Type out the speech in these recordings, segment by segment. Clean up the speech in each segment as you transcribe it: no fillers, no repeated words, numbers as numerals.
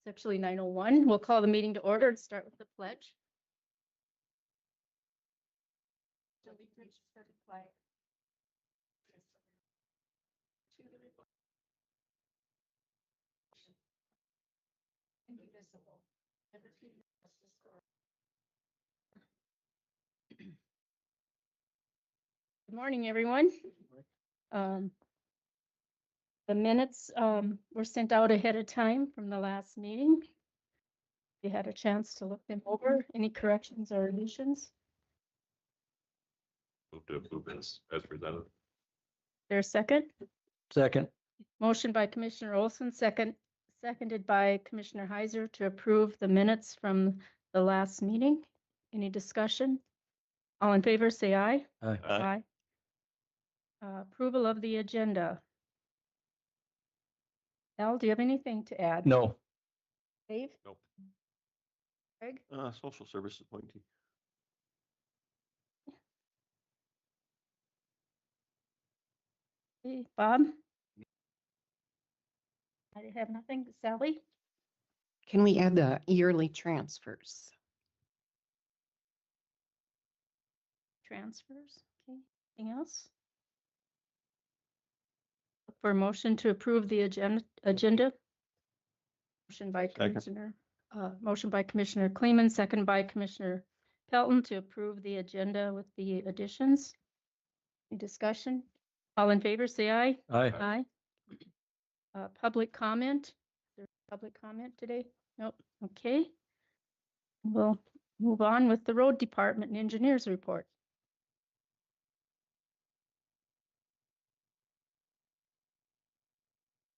actually 9:01. We'll call the meeting to order and start with the pledge. Indivisible. Good morning, everyone. The minutes were sent out ahead of time from the last meeting. You had a chance to look them over. Any corrections or additions? Move to approve as presented. There a second? Second. Motion by Commissioner Olson, seconded by Commissioner Heiser to approve the minutes from the last meeting. Any discussion? All in favor, say aye. Aye. Aye. Approval of the agenda. Al, do you have anything to add? No. Dave? Nope. Craig? Social service appointee. Hey, Bob? I have nothing. Sally? Can we add the yearly transfers? Transfers? Okay. Anything else? For a motion to approve the agenda? Motion by Second. Commissioner Kleeman, second by Commissioner Pelton to approve the agenda with the additions. Any discussion? All in favor, say aye. Aye. Aye. Public comment? There's public comment today? Nope. Okay. We'll move on with the road department and engineers report.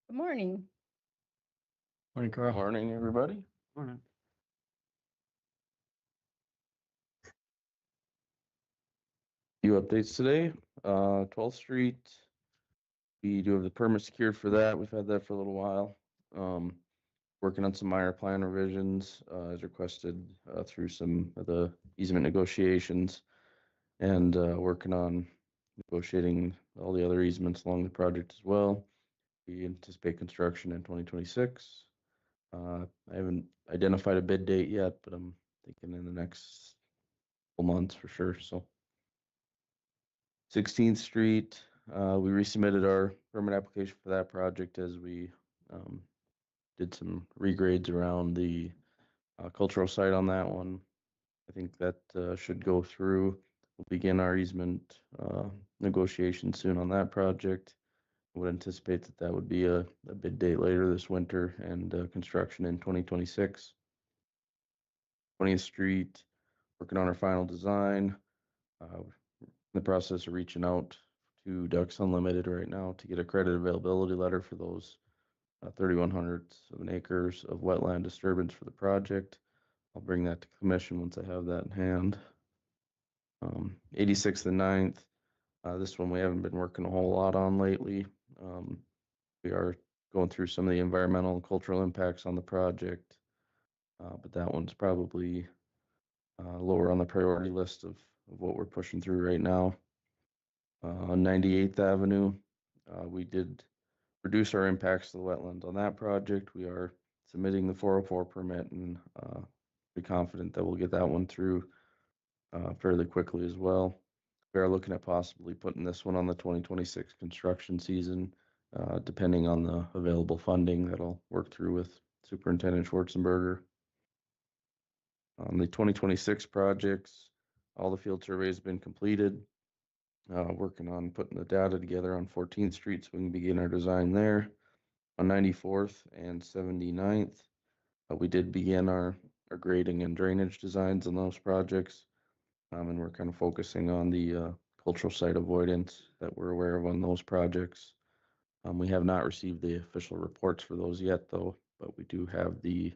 Good morning. Morning, Carl. Morning, everybody. Morning. Few updates today. 12th Street. We do have the permit secured for that. We've had that for a little while. Working on some minor plan revisions as requested through some of the easement negotiations, and working on negotiating all the other easements along the project as well. We anticipate construction in 2026. I haven't identified a bid date yet, but I'm thinking in the next couple months for sure. So 16th Street, we resubmitted our permit application for that project as we did some regrades around the cultural site on that one. I think that should go through. We'll begin our easement negotiations soon on that project. I would anticipate that that would be a bid date later this winter and construction in 2026. 20th Street, working on our final design. In the process of reaching out to Ducks Unlimited right now to get a credit availability letter for those 3,100 of an acres of wetland disturbance for the project. I'll bring that to commission once I have that in hand. 86th and 9th. This one we haven't been working a whole lot on lately. We are going through some of the environmental and cultural impacts on the project, but that one's probably lower on the priority list of what we're pushing through right now. On 98th Avenue, we did reduce our impacts to the wetlands on that project. We are submitting the 404 permit and be confident that we'll get that one through fairly quickly as well. We are looking at possibly putting this one on the 2026 construction season, depending on the available funding that'll work through with Superintendent Schwarzenberger. On the 2026 projects, all the field surveys have been completed. Working on putting the data together on 14th Street so we can begin our design there. On 94th and 79th, we did begin our grading and drainage designs on those projects. And we're kind of focusing on the cultural site avoidance that we're aware of on those projects. We have not received the official reports for those yet, though, but we do have the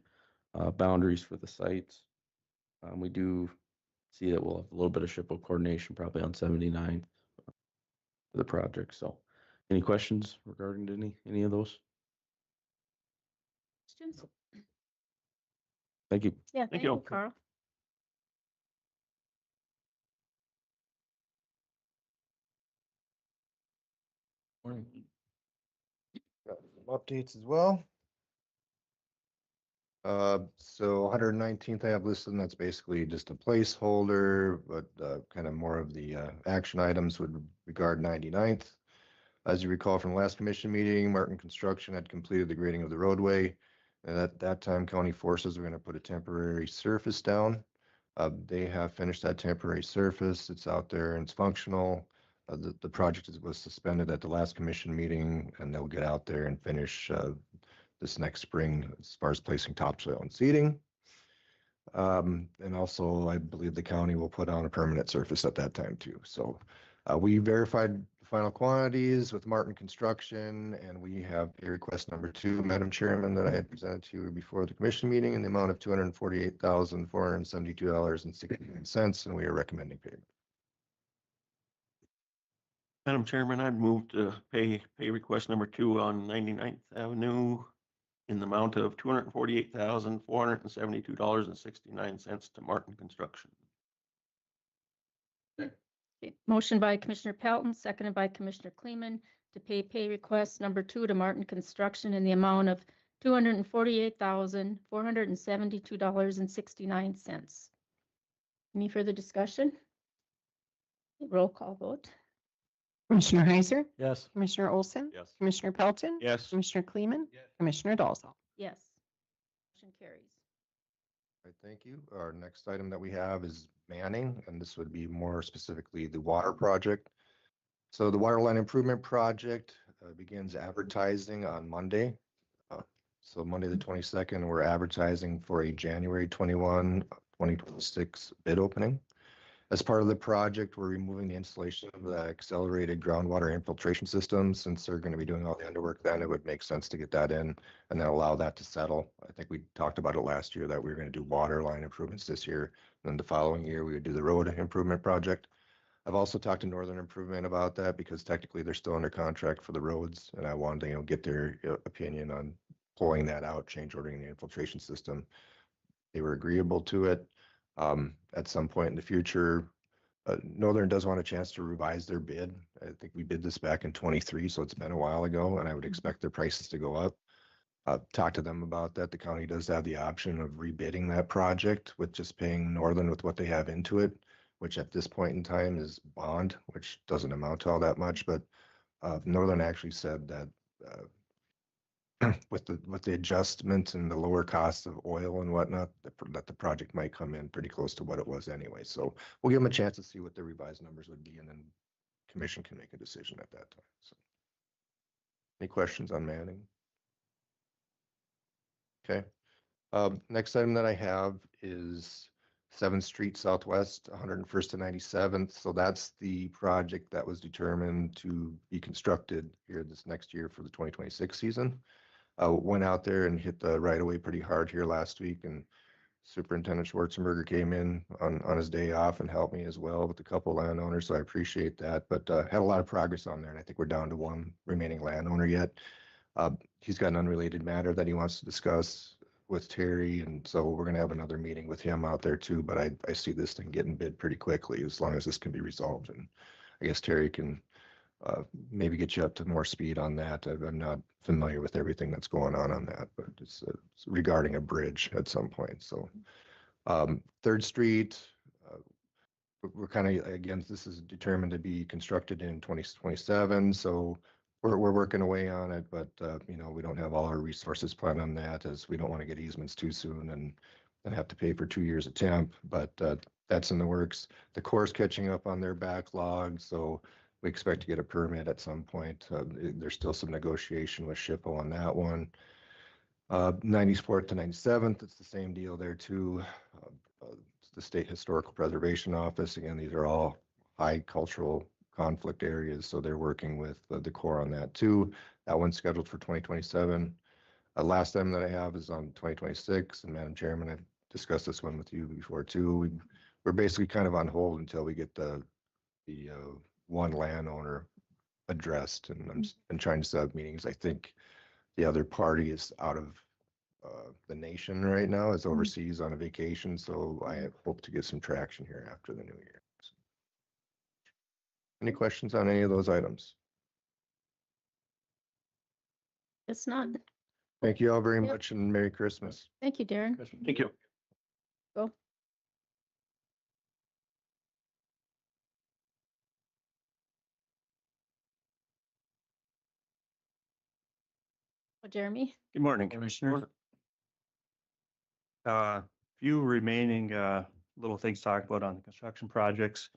boundaries for the sites. We do see that we'll have a little bit of SHPO coordination probably on 79th for the project. So any questions regarding any of those? Questions? Thank you. Yeah, thank you, Carl. Morning. Got some updates as well. So 119th I have listed, and that's basically just a placeholder, but kind of more of the action items would regard 99th. As you recall from the last commission meeting, Martin Construction had completed the grading of the roadway. And at that time, county forces were going to put a temporary surface down. They have finished that temporary surface. It's out there and it's functional. The project was suspended at the last commission meeting, and they'll get out there and finish this next spring as far as placing topsoil and seeding. And also, I believe the county will put on a permanent surface at that time too. So we verified the final quantities with Martin Construction, and we have a request number 2, Madam Chairman, that I had presented to you before the commission meeting in the amount of $248,472.69, and we are recommending payment. Madam Chairman, I'd move to pay request number 2 on 99th Avenue in the amount of $248,472.69 to Martin Construction. Okay, motion by Commissioner Pelton, seconded by Commissioner Kleeman to pay request number 2 to Martin Construction in the amount of $248,472.69. Any further discussion? Roll call vote. Commissioner Heiser, Yes. Commissioner Olson, Yes. Commissioner Pelton, Yes. Commissioner Kleeman, Commissioner Dolzall. Yes. Motion carries. All right, thank you. Our next item that we have is manning, and this would be more specifically the water project. So the water line improvement project begins advertising on Monday. So Monday, the 22nd, we're advertising for a January 2026 bid opening. As part of the project, we're removing the installation of the accelerated groundwater infiltration system. Since they're going to be doing all the underwork, then it would make sense to get that in and then allow that to settle. I think we talked about it last year that we were going to do water line improvements this year. And then the following year, we would do the road improvement project. I've also talked to Northern Improvement about that because technically they're still under contract for the roads, and I wanted to, get their opinion on pulling that out, change ordering the infiltration system. They were agreeable to it. At some point in the future, Northern does want a chance to revise their bid. I think we bid this back in 23, so it's been a while ago, and I would expect their prices to go up. Talked to them about that. The county does have the option of rebidding that project with just paying Northern with what they have into it, which at this point in time is bond, which doesn't amount to all that much. But Northern actually said that with the adjustment and the lower cost of oil and whatnot, that the project might come in pretty close to what it was anyway. So we'll give them a chance to see what the revised numbers would be, and then commission can make a decision at that time. So, any questions on Manning? Okay. Next item that I have is 7th Street Southwest, 101st to 97th. So that's the project that was determined to be constructed here this next year for the 2026 season. Went out there and hit the right of way pretty hard here last week, and Superintendent Schwarzenberger came in on his day off and helped me as well with a couple landowners, so I appreciate that. But had a lot of progress on there, and I think we're down to one remaining landowner yet. He's got an unrelated matter that he wants to discuss with Terry, and so we're going to have another meeting with him out there too. But I see this thing getting bid pretty quickly as long as this can be resolved, and I guess Terry can maybe get you up to more speed on that. I'm not familiar with everything that's going on that, but it's regarding a bridge at some point. So 3rd Street, we're kind of, again, this is determined to be constructed in 2027. So we're working away on it, but we don't have all our resources planned on that, as we don't want to get easements too soon and have to pay for 2 years of temp, but that's in the works. The Corps is catching up on their backlog, so we expect to get a permit at some point. There's still some negotiation with SHPO on that one. 94th to 97th, it's the same deal there too. It's the State Historical Preservation Office. Again, these are all high cultural conflict areas, so they're working with the Corps on that too. That one's scheduled for 2027. Last item that I have is on 2026, and Madam Chairman, I've discussed this one with you before too. We're basically kind of on hold until we get the one landowner addressed, and I'm been trying to set up meetings. I think the other party is out of the nation right now, is overseas on a vacation, so I hope to get some traction here after the new year. So, any questions on any of those items? It's not. Thank you all very Yep. much and Merry Christmas. Thank you, Darren. Thank you. Go. Jeremy? Good morning, Commissioners. Few remaining little things to talk about on the construction projects.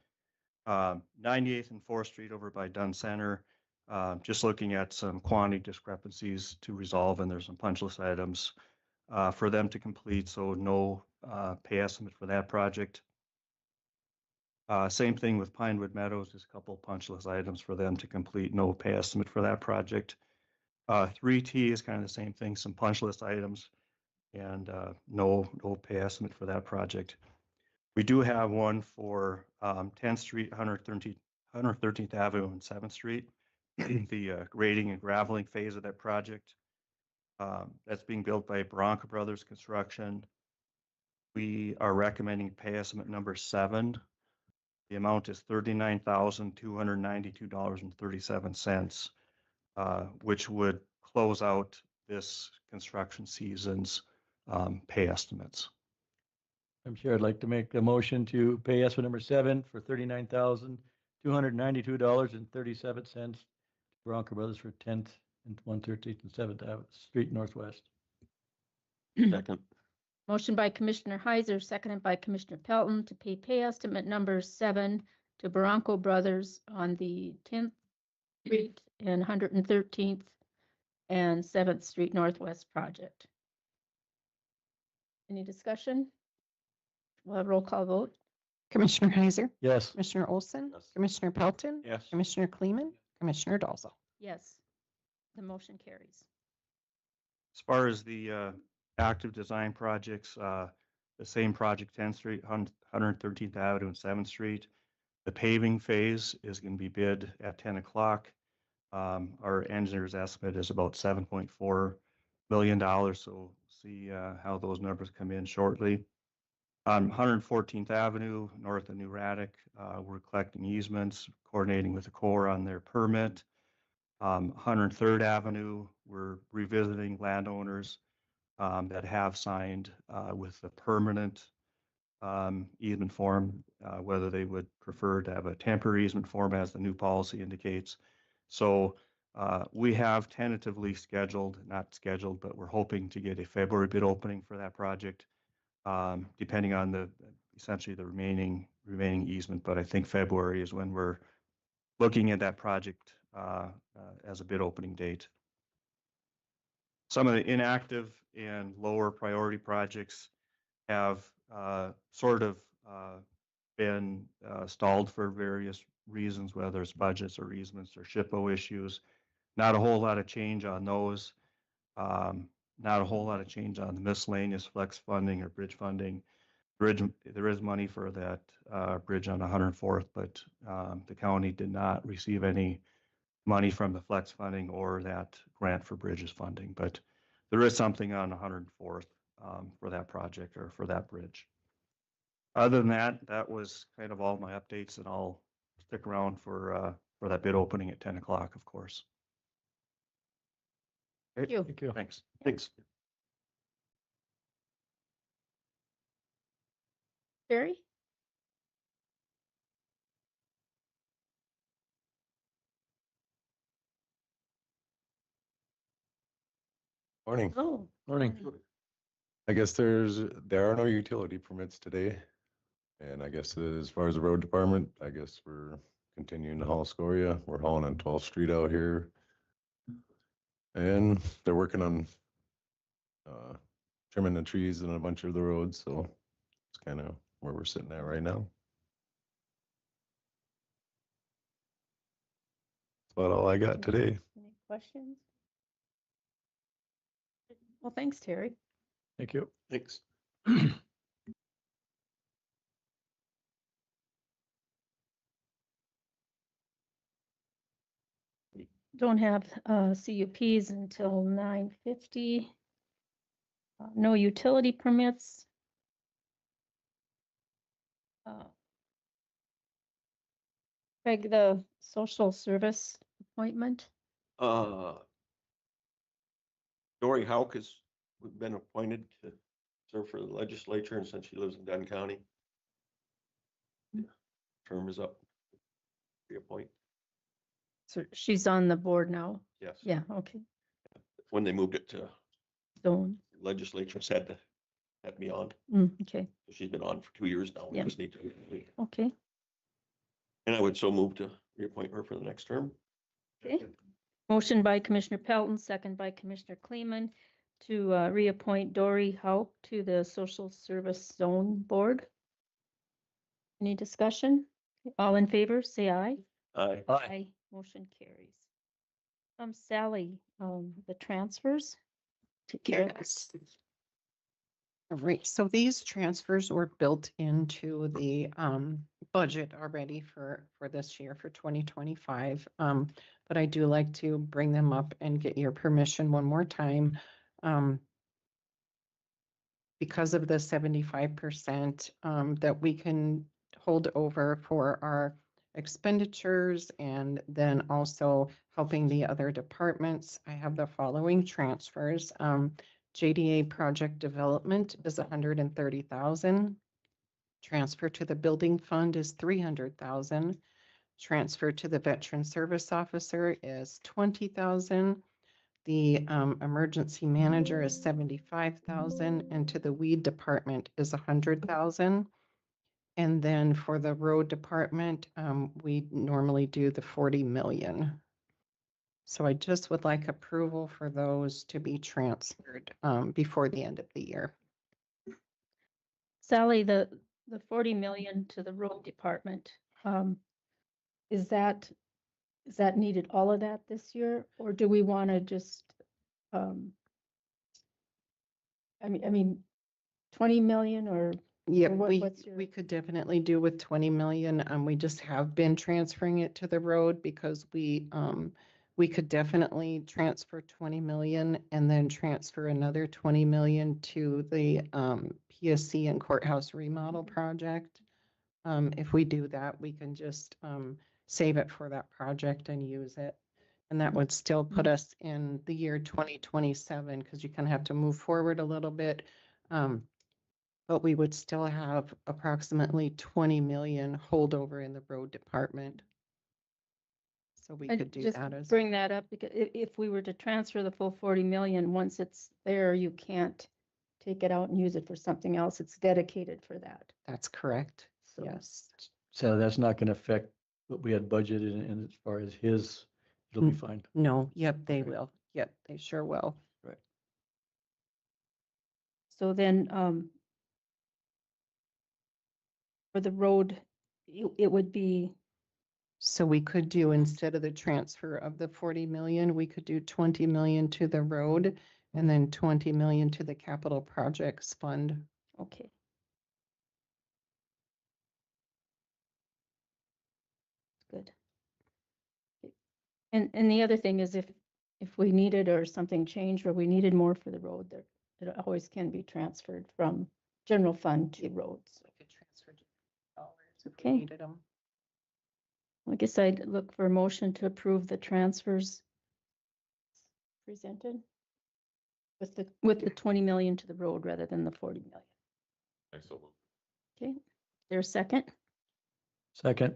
98th and 4th Street over by Dunn Center. Just looking at some quantity discrepancies to resolve, and there's some punch list items for them to complete, so no pay estimate for that project. Same thing with Pinewood Meadows, just a couple punch list items for them to complete, no pay estimate for that project. 3T is kind of the same thing, some punch list items and no pay estimate for that project. We do have one for 10th Street, 113th Avenue and 7th Street, the grading and graveling phase of that project. That's being built by Bronco Brothers Construction. We are recommending pay estimate number 7. The amount is $39,292.37, which would close out this construction season's pay estimates. I'm sure I'd like to make a motion to pay estimate number 7 for $39,292.37. Bronco Brothers for 10th and 113th and 7th Avenue Street Northwest. Second. Motion by Commissioner Heiser, seconded by Commissioner Pelton to pay estimate number 7 to Bronco Brothers on the 10th Street and 113th and 7th Street Northwest project. Any discussion? We'll have roll call vote. Commissioner Heiser, Yes. Commissioner Olson, Yes. Commissioner Pelton, Yes. Commissioner Kleeman, Commissioner Dalzell. Yes, the motion carries. As far as the active design projects, the same project, 10th Street, 113th Avenue and 7th Street. The paving phase is going to be bid at 10 o'clock. Our engineer's estimate is about $7.4 million, so see how those numbers come in shortly. On 114th Avenue, north of New Raddick, we're collecting easements, coordinating with the Corps on their permit. 103rd Avenue, we're revisiting landowners that have signed with the permanent easement form, whether they would prefer to have a temporary easement form as the new policy indicates. So we have tentatively scheduled, not scheduled, but we're hoping to get a February bid opening for that project, depending on the essentially the remaining easement. But I think February is when we're looking at that project as a bid opening date. Some of the inactive and lower priority projects have sort of been stalled for various reasons, whether it's budgets or easements or SHPO issues. Not a whole lot of change on those. Not a whole lot of change on the miscellaneous flex funding or bridge funding. There is money for that bridge on 104th, but the county did not receive any money from the flex funding or that grant for bridges funding. But there is something on 104th for that project or for that bridge. Other than that, that was kind of all my updates, and I'll stick around for that bid opening at 10 o'clock, of course. Thank you. Thank you. Thanks. Thanks. Barry? Morning. Oh. Morning. I guess there are no utility permits today. And I guess as far as the road department, I guess we're continuing to haul scoria. We're hauling on 12th Street out here. And they're working on trimming the trees in a bunch of the roads. So it's kind of where we're sitting at right now. That's about all I got today. Any questions? Well, thanks, Terry. Thank you. Thanks. Don't have CUPs until 9:50. No utility permits. Craig, the social service appointment. Dory Hauk has been appointed to serve for the legislature, and since she lives in Dunn County. Term is up. Reappoint, So she's on the board now. yes. Yeah, okay. When they moved it to So, legislature, said to have me on. okay, She's been on for 2 years now. We Yeah. just need to. okay. And I would so move to reappoint her for the next term. Okay. Motion by Commissioner Pelton, second by Commissioner Kleeman to reappoint Dory Hauk to the Social Service Zone Board. Any discussion? All in favor, say aye. Aye. Aye. Motion carries. Sally, the transfers. Take care of this. All right, so these transfers were built into the budget already for this year, for 2025. But I do like to bring them up and get your permission one more time. Because of the 75% that we can hold over for our expenditures and then also helping the other departments, I have the following transfers. JDA project development is 130,000. Transfer to the building fund is 300,000. Transfer to the veteran service officer is 20,000. The emergency manager is 75,000, and to the weed department is 100,000. And then for the road department, we normally do the 40 million. So I just would like approval for those to be transferred before the end of the year. Sally, the 40 million to the road department, is that needed, all of that this year? Or do we want to just, I mean, 20 million or? Yeah, Or what's your- we could definitely do with 20 million. We just have been transferring it to the road because we could definitely transfer 20 million and then transfer another 20 million to the PSC and courthouse remodel project. If we do that, we can just save it for that project and use it. And that would still put us in the year 2027 because you kind of have to move forward a little bit. But we would still have approximately 20 million holdover in the road department. So we And could do just that as. bring that up because if we were to transfer the full 40 million, once it's there, you can't take it out and use it for something else. It's dedicated for that. That's correct. So- Yes. So that's not gonna affect what we had budgeted in as far as his, it'll be fine. No, yep, they Okay. will. Yep, they sure will. So then, for the road, it would be, So we could do, instead of the transfer of the 40 million, we could do 20 million to the road and then 20 million to the capital projects fund. okay. Good. And the other thing is if we needed or something changed or we needed more for the road, there, it always can be transferred from general fund to roads. We could transfer dollars if Okay. we needed them. I guess I'd look for a motion to approve the transfers presented with the 20 million to the road rather than the 40 million. Okay, there's a second. Second,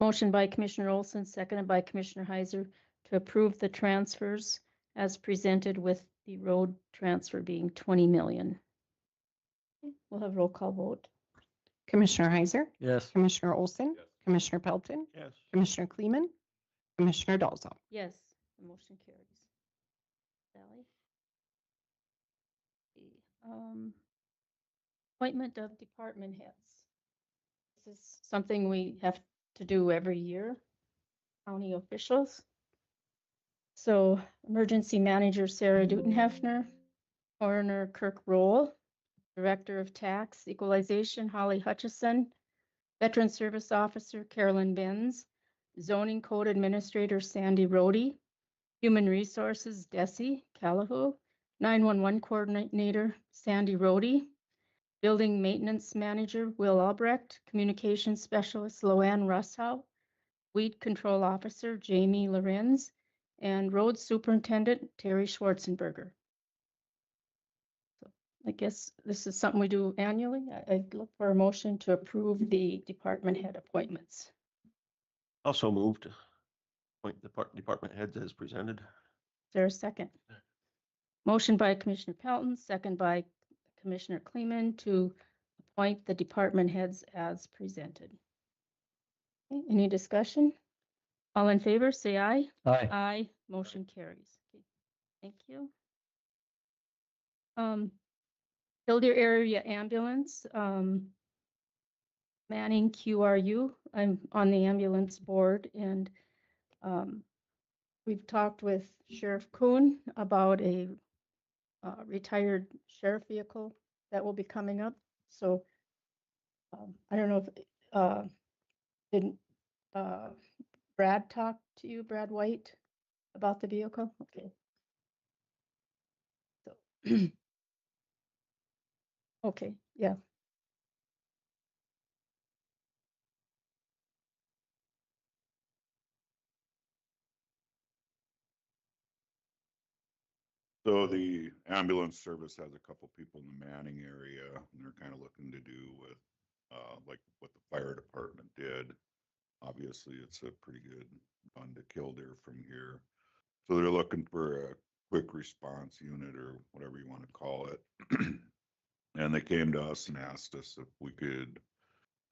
Motion by Commissioner Olson, seconded by Commissioner Heiser to approve the transfers as presented with the road transfer being 20 million. Okay, we'll have roll call vote. Commissioner Heiser, yes. Commissioner Olson, Commissioner Pelton, Yes. Commissioner Kleeman, Commissioner Dalzell. Yes, the motion carries. Sally? The, appointment of department heads. This is something we have to do every year, county officials. So Emergency Manager Sarah Dutenhefner, Coroner Kirk Roll, Director of Tax Equalization Holly Hutchison, Veteran Service Officer Carolyn Benz, Zoning Code Administrator Sandy Rhodey, Human Resources Desi Calahoo, 911 Coordinator Sandy Rhodey, Building Maintenance Manager Will Albrecht, Communications Specialist Loanne Russell, Weed Control Officer Jamie Lorenz, and Road Superintendent Terry Schwarzenberger. I guess this is something we do annually. I'd look for a motion to approve the department head appointments. Also moved to appoint the department heads as presented. Is there a second? Motion by Commissioner Pelton, second by Commissioner Kleeman to appoint the department heads as presented. Okay, any discussion? All in favor, say aye. Aye. Aye, motion carries. Okay, thank you. Killdeer Area Ambulance, Manning QRU. I'm on the ambulance board, and we've talked with Sheriff Kuhn about a retired sheriff vehicle that will be coming up. So I don't know if didn't Brad talk to you, Brad White, about the vehicle? Okay. So okay, yeah. So the ambulance service has a couple people in the Manning area, and they're kind of looking to do with, like what the fire department did. Obviously, it's a pretty good run to Killdeer from here. So they're looking for a quick response unit or whatever you want to call it. And they came to us and asked us if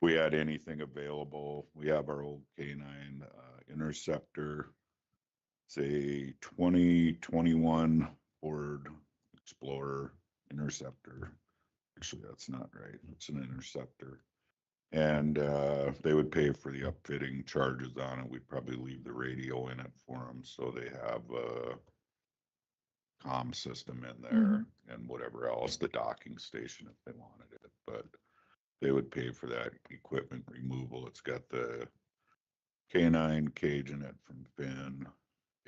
we had anything available. We have our old K9 Interceptor. It's a 2021 Ford Explorer Interceptor. Actually, that's not right. It's an Interceptor. And they would pay for the upfitting charges on it. We'd probably leave the radio in it for them, so they have a comm system in there and whatever else, the docking station if they wanted it. But they would pay for that equipment removal. It's got the K9 cage in it from Finn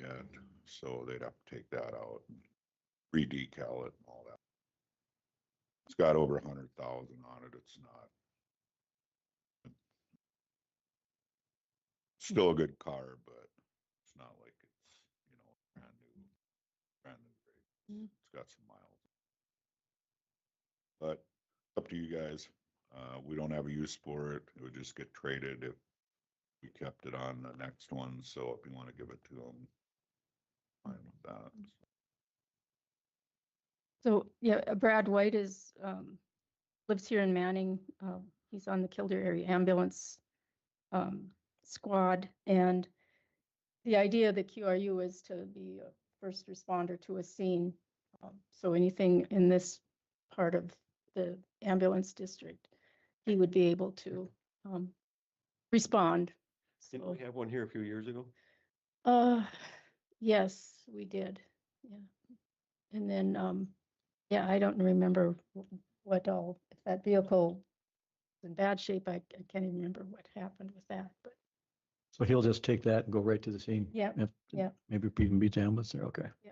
yet, so they'd have to take that out and re-decal it and all that. It's got over 100,000 on it. It's not. Still a good car, but it's not like it's, you know, brand new rate. It's got some miles. But up to you guys. We don't have a use for it. It would just get traded if we kept it on the next one. So if you want to give it to them, fine with that. So yeah, Brad White is lives here in Manning. He's on the Killdeer Area Ambulance squad, and the idea of the QRU is to be a first responder to a scene. So anything in this part of the ambulance district, he would be able to respond. Didn't So, we have one here a few years ago? yes, we did. Yeah. And then, yeah, I don't remember what all, if that vehicle was in bad shape, I can't even remember what happened with that, but So he'll just take that and go right to the scene? Yeah, yeah. Maybe even beat the ambulance there, okay. Yeah.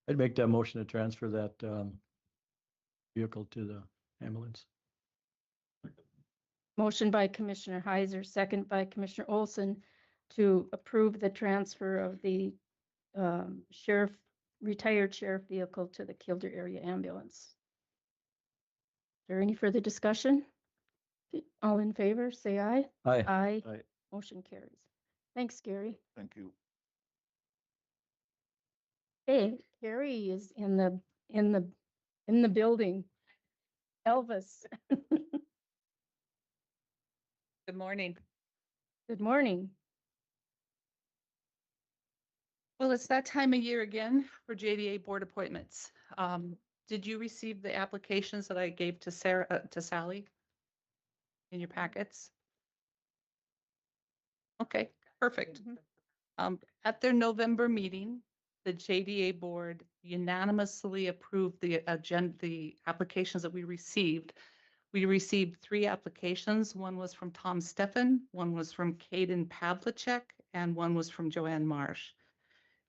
I'd make that motion to transfer that vehicle to the ambulance. motion by Commissioner Heiser, second by Commissioner Olson to approve the transfer of the retired sheriff vehicle to the Killdeer Area Ambulance. Is there any further discussion? All in favor, say aye. Aye. Aye. Aye. Motion carries. Thanks, Gary. Thank you. Hey, Gary is in the building. Elvis, Good morning. good morning. Well, it's that time of year again for JDA board appointments. Did you receive the applications that I gave to Sally in your packets? Okay, perfect. At their November meeting, the JDA board unanimously approved the applications that we received. We received 3 applications. One was from Tom Steffen, one was from Caden Pavlicek, and one was from Joanne Marsh.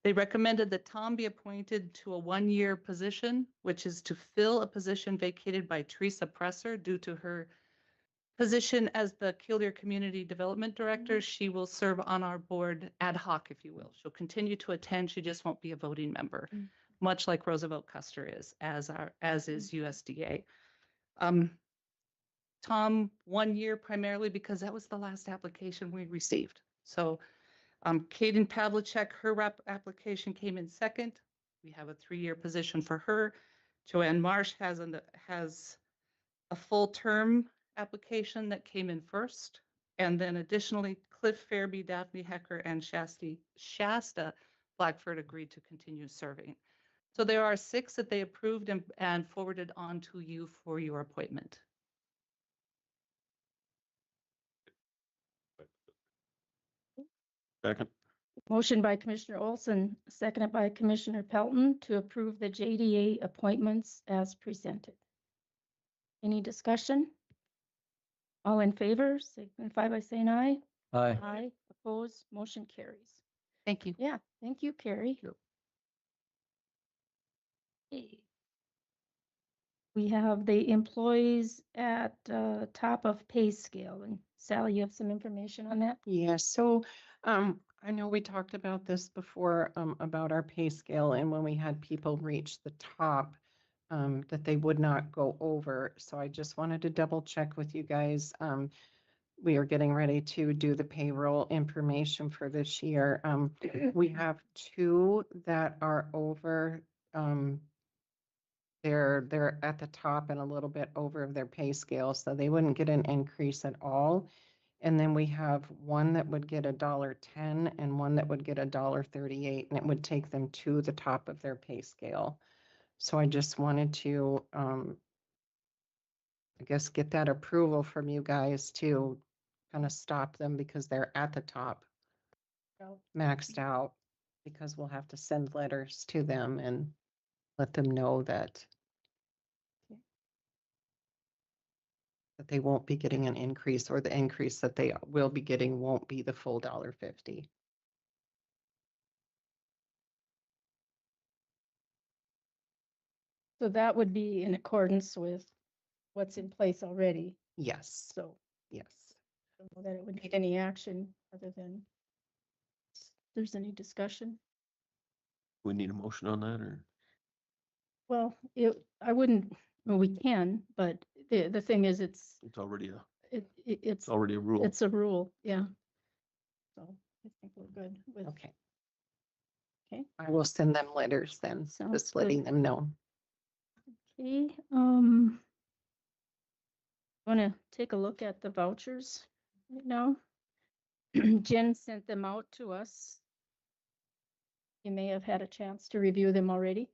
They recommended that Tom be appointed to a 1-year position, which is to fill a position vacated by Teresa Presser due to her position as the Killdeer Community Development Director. She will serve on our board ad hoc, if you will. She'll continue to attend. She just won't be a voting member. much like Roosevelt Custer is, as is USDA. Tom, 1 year primarily because that was the last application we received. So Kaden Pavlicek, her application came in second. We have a 3-year position for her. Joanne Marsh has a full term application that came in first. And then additionally, Cliff Fairby, Daphne Hecker, and Shasta Blackford agreed to continue serving. So there are 6 that they approved and forwarded on to you for your appointment. Second. Motion by Commissioner Olson, seconded by Commissioner Pelton to approve the JDA appointments as presented. Any discussion? All in favor, signify by saying aye. Aye. Aye. Opposed, motion carries. Thank you. Yeah, thank you, Carrie. Yep. Okay. We have the employees at top of pay scale. And Sally, you have some information on that? Yeah, so I know we talked about this before about our pay scale, and when we had people reach the top, that they would not go over. So I just wanted to double check with you guys. We are getting ready to do the payroll information for this year. We have 2 that are over. They're at the top and a little bit over their pay scale, so they wouldn't get an increase at all. And then we have 1 that would get $1.10 and 1 that would get $1.38, and it would take them to the top of their pay scale. So I just wanted to, I guess, get that approval from you guys to kind of stop them because they're at the top, maxed out, because we'll have to send letters to them and let them know that they won't be getting an increase, or the increase that they will be getting won't be the full $1.50. So that would be in accordance with what's in place already. Yes, So yes. I don't know that it would need any action other than if there's any discussion. We need a motion on that, or? Well, I wouldn't, well, we can, but the thing is, it's It's already it's a rule. it's a rule, yeah. So I think we're good with. Okay. Okay. I will send them letters then, Sounds just letting them know. Okay, want to take a look at the vouchers right now. Jen sent them out to us. You may have had a chance to review them already.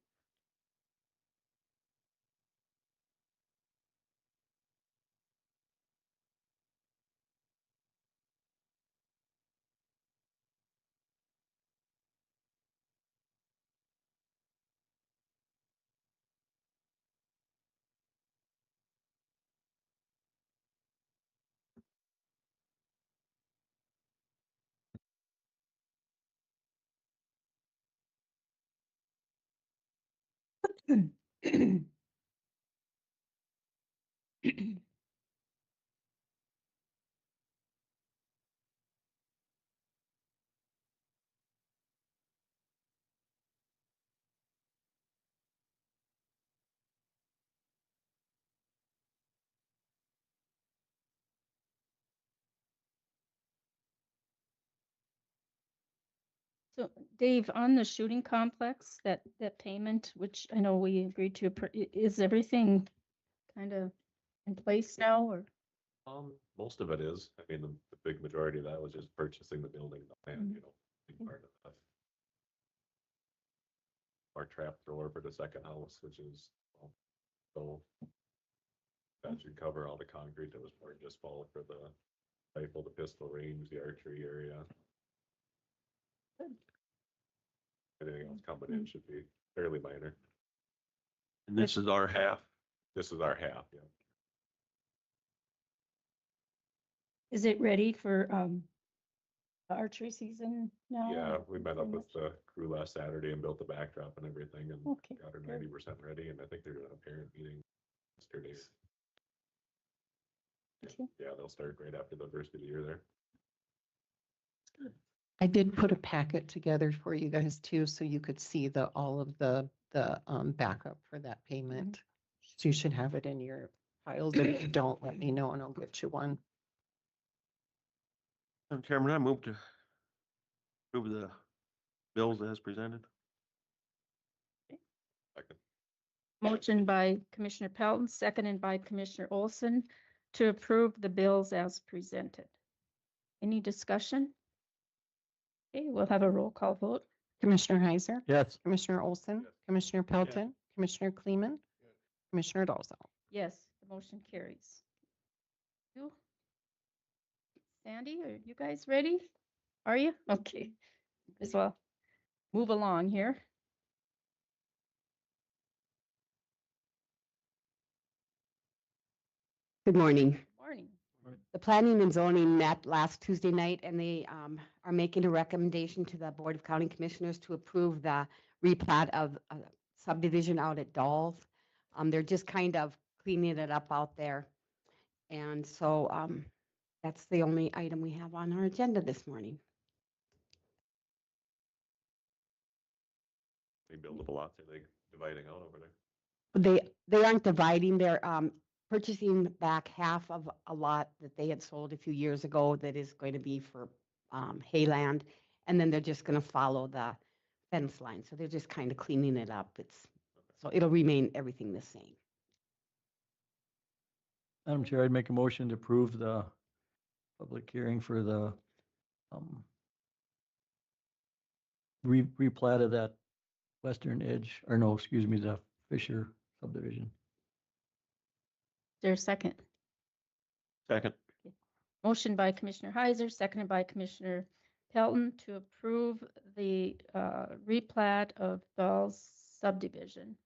So Dave, on the shooting complex, that payment, which I know we agreed to, is everything kind of in place now, or? Most of it is. I mean, the big majority of that was just purchasing the building, the land, Mhm. you know, big part of that. Our trap thrower for the second house, which is, so that should cover all the concrete that was poured this fall for the rifle, the pistol range, the archery area. Anything else coming in should be fairly minor. And this is our half. This is our half, yeah. Is it ready for the archery season now? Yeah, or we met up pretty with much? the crew last Saturday and built the backdrop and everything and Okay, got her good. 90% ready, and I think they're doing a parent meeting yesterday. Okay. Yeah, they'll start right after the first of the year there. I did put a packet together for you guys too, so you could see all of the the backup for that payment. So you should have it in your files. If you don't, let me know and I'll get you one. Madam Chairman, I move to approve the bills as presented. Second. Motion by Commissioner Pelton, seconded by Commissioner Olson to approve the bills as presented. Any discussion? Okay, we'll have a roll call vote. Commissioner Heiser? Yes. Commissioner Olson? Commissioner Pelton? Commissioner Kleeman? Commissioner Dalzell? Yes, the motion carries. You? Sandy, are you guys ready? Are you? Okay. As well. Move along here. Good morning. Morning. The planning and zoning met last Tuesday night and they are making a recommendation to the Board of County Commissioners to approve the replat of subdivision out at Dolls. They're just kind of cleaning it up out there. And so that's the only item we have on our agenda this morning. They buildable lots, are they dividing out over there? They aren't dividing, they're purchasing back half of a lot that they had sold a few years ago that is going to be for hayland. And then they're just going to follow the fence line. So they're just kind of cleaning it up. So it'll remain everything the same. Madam Chair, I'd make a motion to approve the public hearing for the replat of that western edge, or no, excuse me, the Fisher subdivision. There's a second. Second. Motion by Commissioner Heiser, seconded by Commissioner Pelton to approve the replat of Dahl's subdivision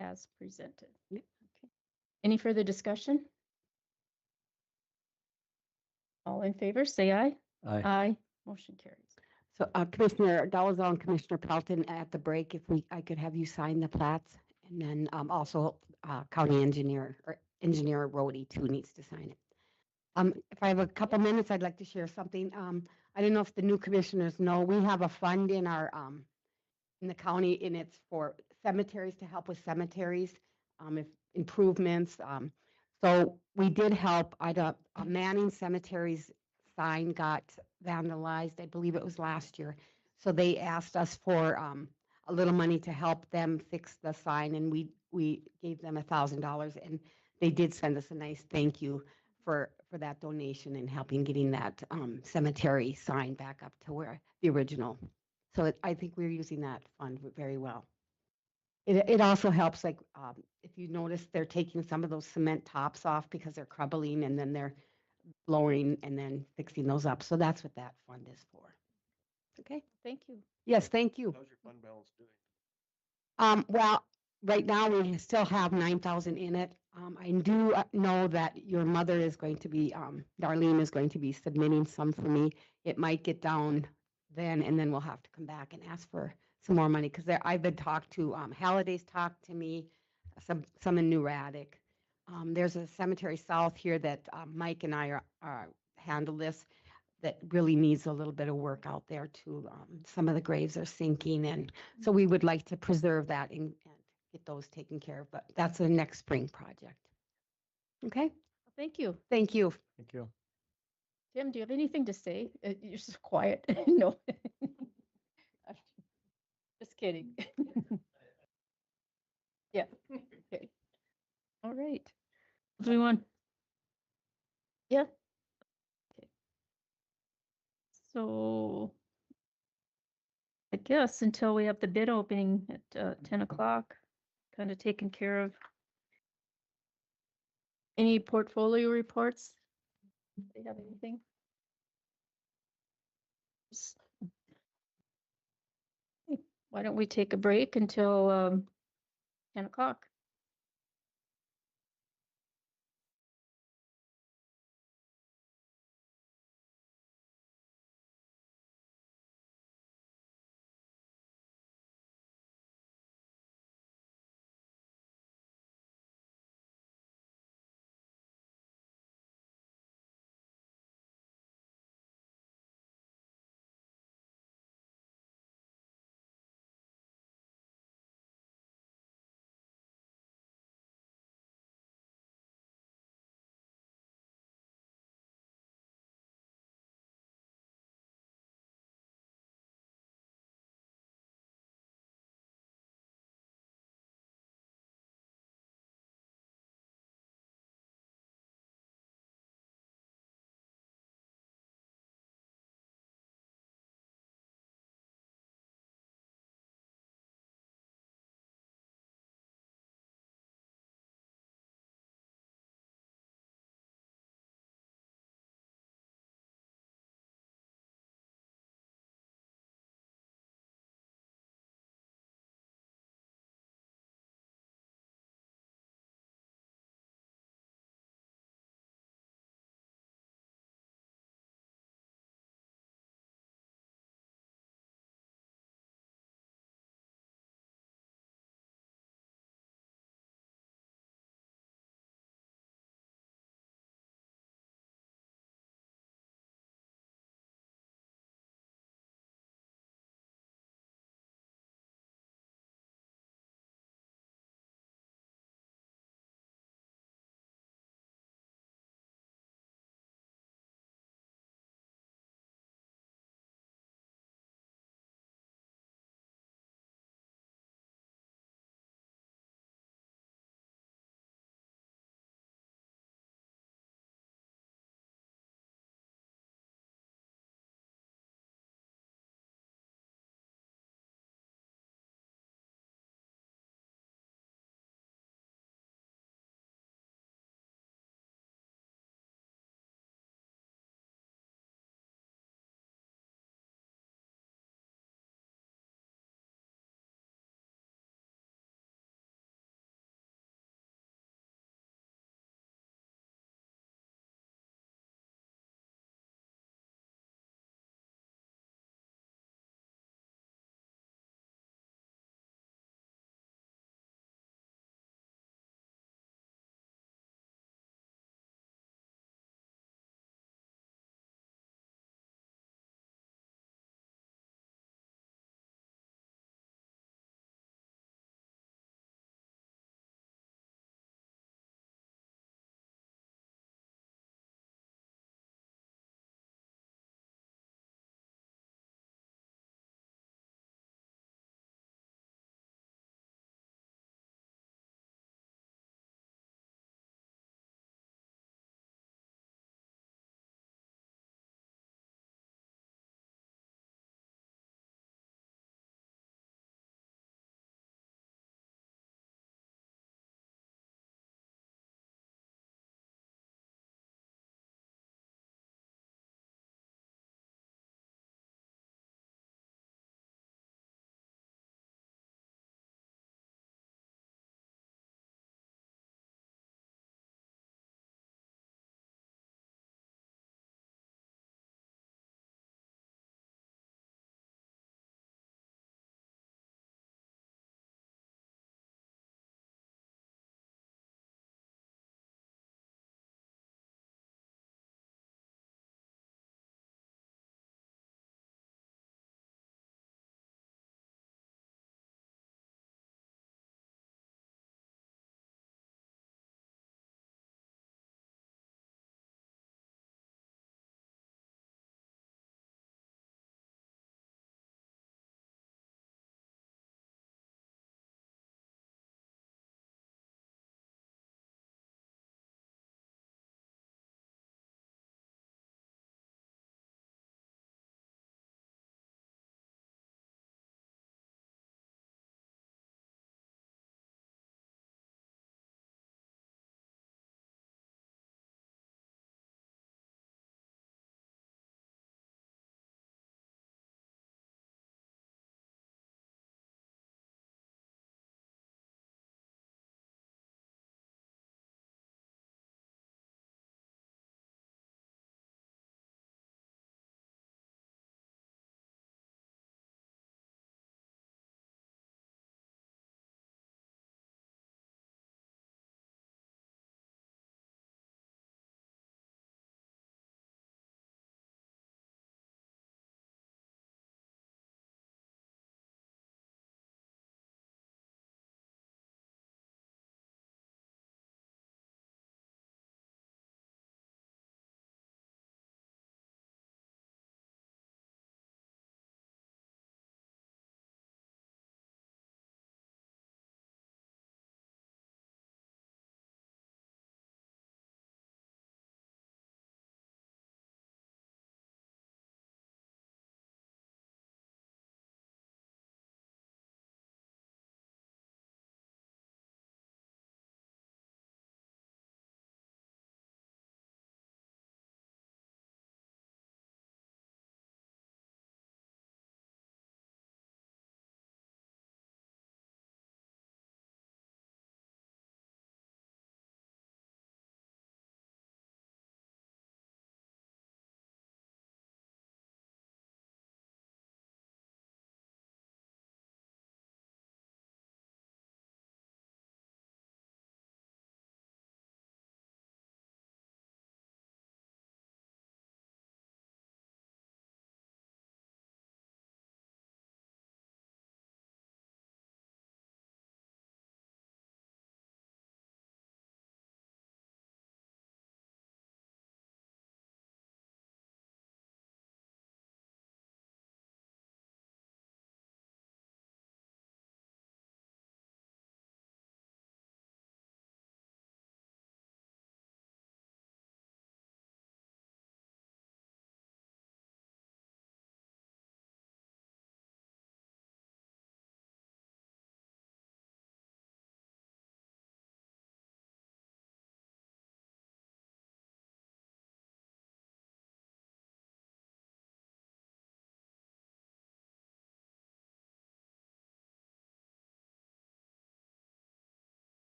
as presented. Yep. Okay. Any further discussion? All in favor, say aye. Aye. Aye. Motion carries. So Commissioner Dalzell and Commissioner Pelton, at the break, if I could have you sign the plats, and then also county engineer or engineer Rhodey too needs to sign it. If I have a couple minutes, I'd like to share something. I don't know if the new commissioners know, we have a fund in our in the county, and it's for cemeteries, to help with cemeteries, if improvements. So we did help. A Manning Cemetery's sign got vandalized. I believe it was last year. So they asked us for a little money to help them fix the sign, and we gave them $1,000, and they did send us a nice thank you for that donation and helping getting that cemetery sign back up to where the original. So I think we're using that fund very well. It also helps, like, if you notice, they're taking some of those cement tops off because they're crumbling, and then they're blowing and then fixing those up. So that's what that fund is for. Okay. Thank you. Yes, thank you. How's your fund balance doing? Well, right now we still have 9,000 in it. I do know that your mother is going to be, Darlene is going to be submitting some for me. It might get down then, and then we'll have to come back and ask for some more money, because I've been talked to, Halliday's talked to me, some in New Raddick. There's a cemetery south here that Mike and I are handle this, that really needs a little bit of work out there too. Some of the graves are sinking, and so we would like to preserve that and get those taken care of, but that's a next spring project. Okay, Thank you. thank you. Thank you. Tim, do you have anything to say? You're so quiet. No. Just kidding. Yeah. Okay. All right. Do we want? Yeah. Okay. So I guess until we have the bid opening at 10 o'clock, kind of taken care of. Any portfolio reports? Do you have anything? Why don't we take a break until 10 o'clock?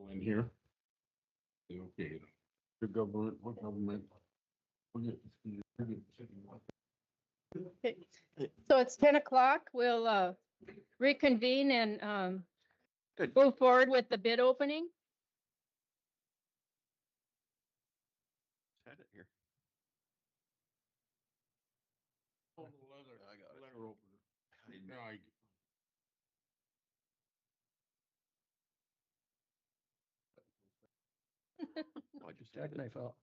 Go in here. Okay. The government, what government? Okay. So it's 10 o'clock. We'll reconvene and Good. move forward with the bid opening. Had it here. Oh, letter opener. Yeah, I just had it. Jackknife out.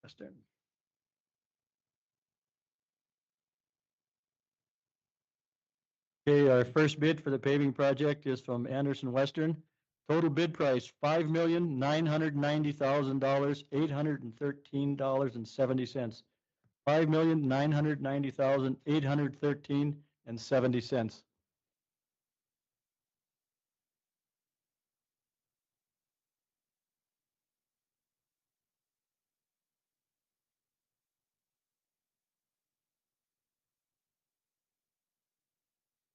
Western. Okay, our first bid for the paving project is from Anderson Western. Total bid price, $5,990,000, $813.70. $5,990,813.70.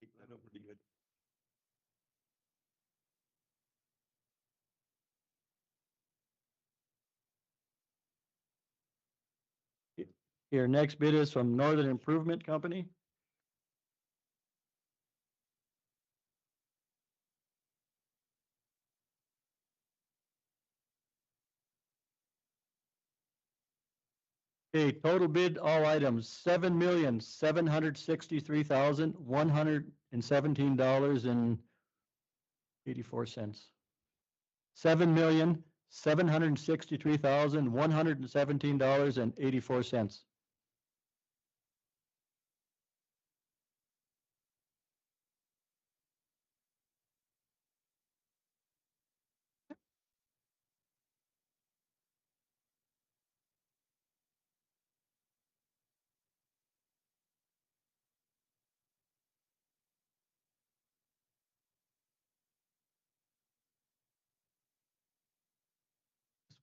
Keep that up pretty good. Your next bid is from Northern Improvement Company. Okay, total bid, all items, $7,763,117.84. $7,763,117.84.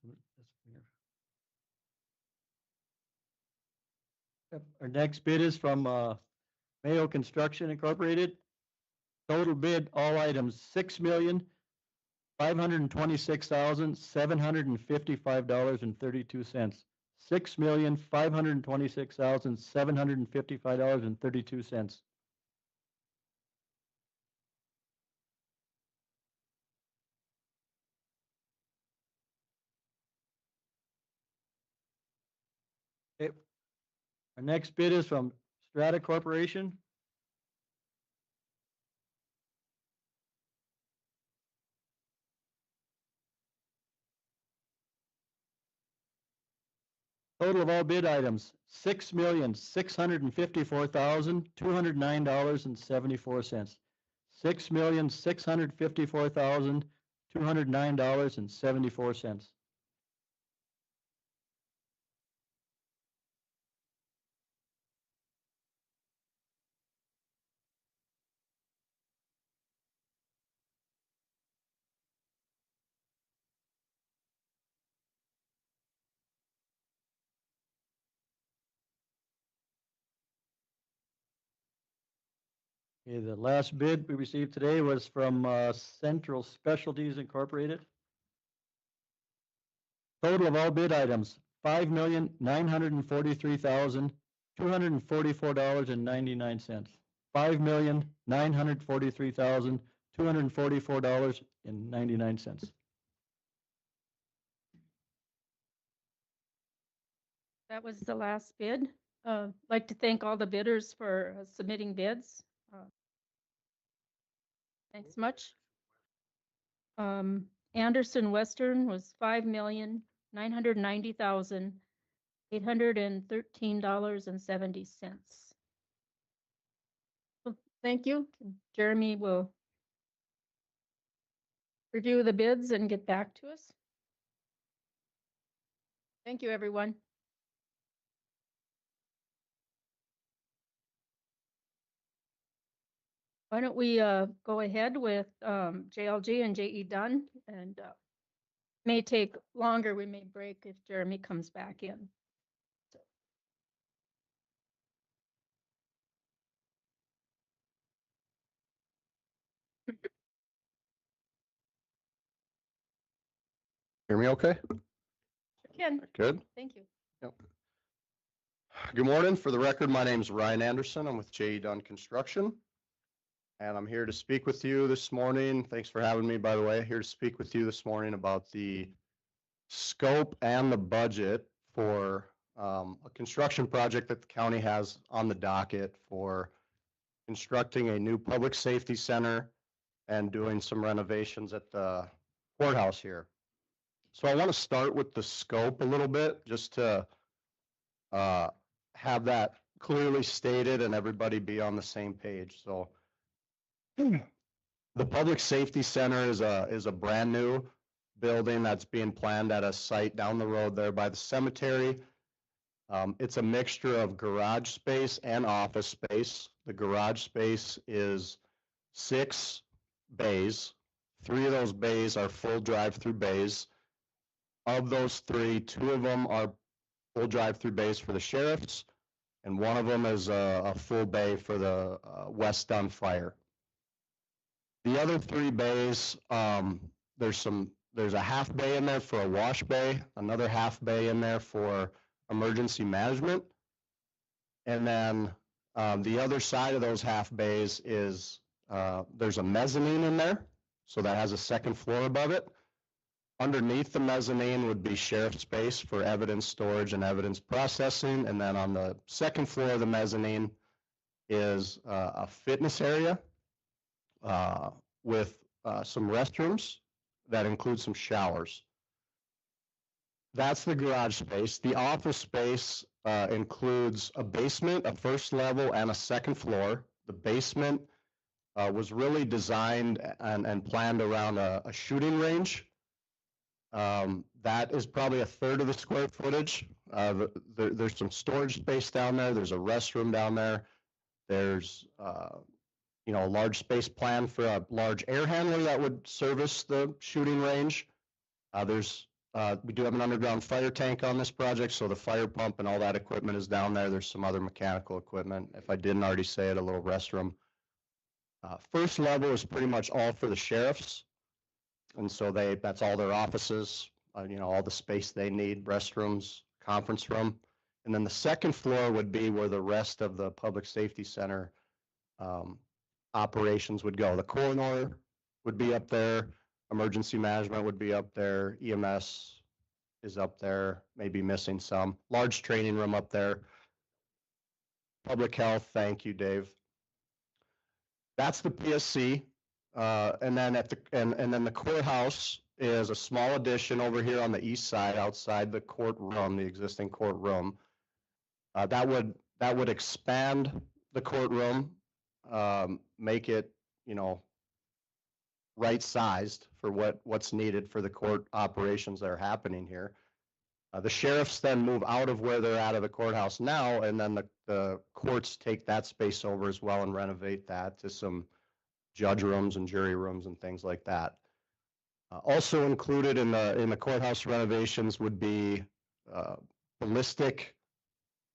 This one here. Yep, our next bid is from Mayo Construction Incorporated. Total bid, all items, $6,526,755.32. $6,526,755.32. Okay. Our next bid is from Strata Corporation. Total of all bid items, $6,654,209.74. $6,654,209.74. Okay, the last bid we received today was from Central Specialties Incorporated. Total of all bid items, $5,943,244.99. $5,943,244.99. That was the last bid. Like to thank all the bidders for submitting bids. Thanks much. Anderson Western was $5,990,813.70. Well, thank you. Jeremy will review the bids and get back to us. Thank you, everyone. Why don't we go ahead with JLG and JE Dunn, and may take longer. We may break if Jeremy comes back in. Hear me okay? Ken, Good. thank you. Good morning. For the record, my name is Ryan Anderson. I'm with J.E. Dunn Construction. And I'm here to speak with you this morning. Thanks for having me, by the way. Here to speak with you this morning about the scope and the budget for a construction project that the county has on the docket for constructing a new public safety center and doing some renovations at the courthouse here. So I want to start with the scope a little bit, just to have that clearly stated and everybody be on the same page. So the Public Safety Center is a brand new building that's being planned at a site down the road there by the cemetery. It's a mixture of garage space and office space. The garage space is 6 bays. 3 of those bays are full drive-through bays. Of those 3, 2 of them are full drive-through bays for the sheriffs, and 1 of them is a full bay for the West Dunn Fire. The other 3 bays, there's a half bay in there for a wash bay, another half bay in there for emergency management, and then the other side of those half bays is there's a mezzanine in there, so that has a 2nd floor above it. Underneath the mezzanine would be sheriff space for evidence storage and evidence processing. And then on the 2nd floor of the mezzanine is a fitness area with some restrooms that include some showers. That's the garage space. The office space includes a basement, a 1st level, and a 2nd floor. The basement was really designed and planned around a shooting range. That is probably 1/3 of the square footage. There's some storage space down there. There's a restroom down there. There's a large space plan for a large air handler that would service the shooting range. We do have an underground fire tank on this project, so the fire pump and all that equipment is down there. There's some other mechanical equipment. If I didn't already say it, a little restroom. 1st level is pretty much all for the sheriffs. And so that's all their offices, all the space they need, restrooms, conference room. And then the 2nd floor would be where the rest of the public safety center operations would go. The coroner would be up there, emergency management would be up there, EMS is up there, maybe missing some. Large training room up there. Public health, thank you, Dave. That's the PSC. And then the courthouse is a small addition over here on the east side, outside the courtroom, the existing courtroom. That would expand the courtroom, make it, right-sized for what's needed for the court operations that are happening here. The sheriffs then move out of where they're at of the courthouse now, and then the courts take that space over as well and renovate that to some judge rooms and jury rooms and things like that. Also included in the courthouse renovations would be ballistic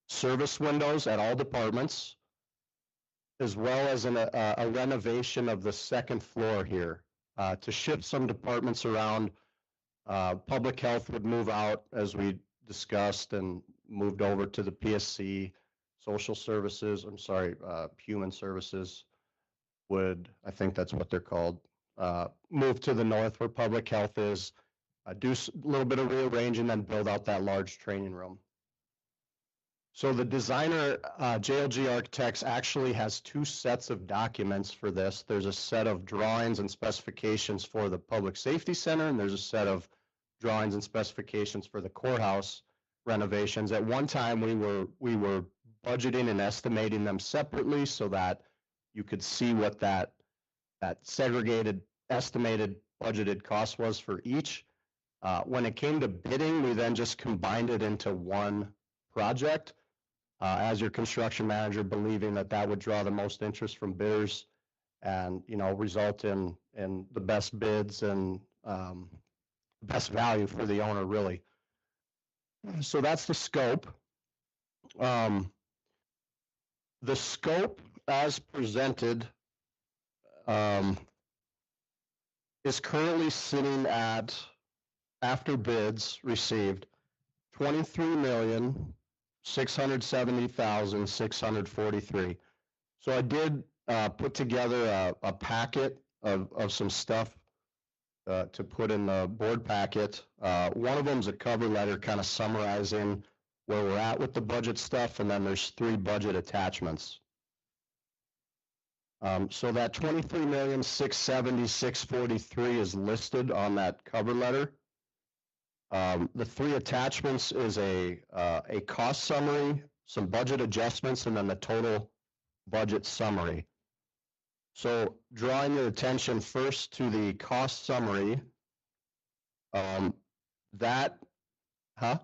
service windows at all departments, as well as a renovation of the 2nd floor here to shift some departments around. Public health would move out, as we discussed, and moved over to the PSC. Social services, human services would, I think that's what they're called, move to the north where public health is, do a little bit of rearranging, then build out that large training room. So the designer, JLG Architects, actually has 2 sets of documents for this. There's a set of drawings and specifications for the Public Safety Center, and there's a set of drawings and specifications for the courthouse renovations. At one time, we were budgeting and estimating them separately so that you could see what that segregated, estimated, budgeted cost was for each. When it came to bidding, we then just combined it into one project. As your construction manager, believing that would draw the most interest from bidders, and, result in the best bids and best value for the owner, really. So that's the scope. The scope as presented is currently sitting at, after bids received, 23,670,643. So I did put together a packet of some stuff to put in the board packet. One of them is a cover letter kind of summarizing where we're at with the budget stuff, and then there's 3 budget attachments. So that 23,670,643 is listed on that cover letter. The 3 attachments is a cost summary, some budget adjustments, and then the total budget summary. So drawing your attention first to the cost summary, that, huh?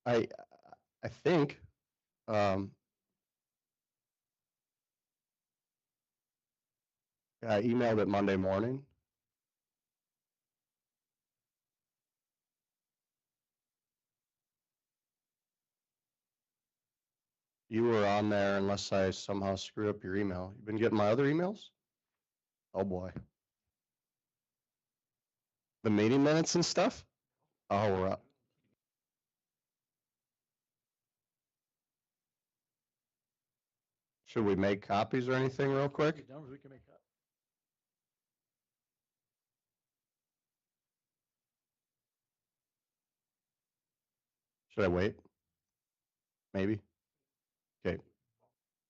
I think, I emailed it Monday morning. You were on there unless I somehow screw up your email. You been getting my other emails? Oh, boy. The meeting minutes and stuff? Oh, we're up. Should we make copies or anything real quick? We can make up. Should I wait? Maybe? Okay,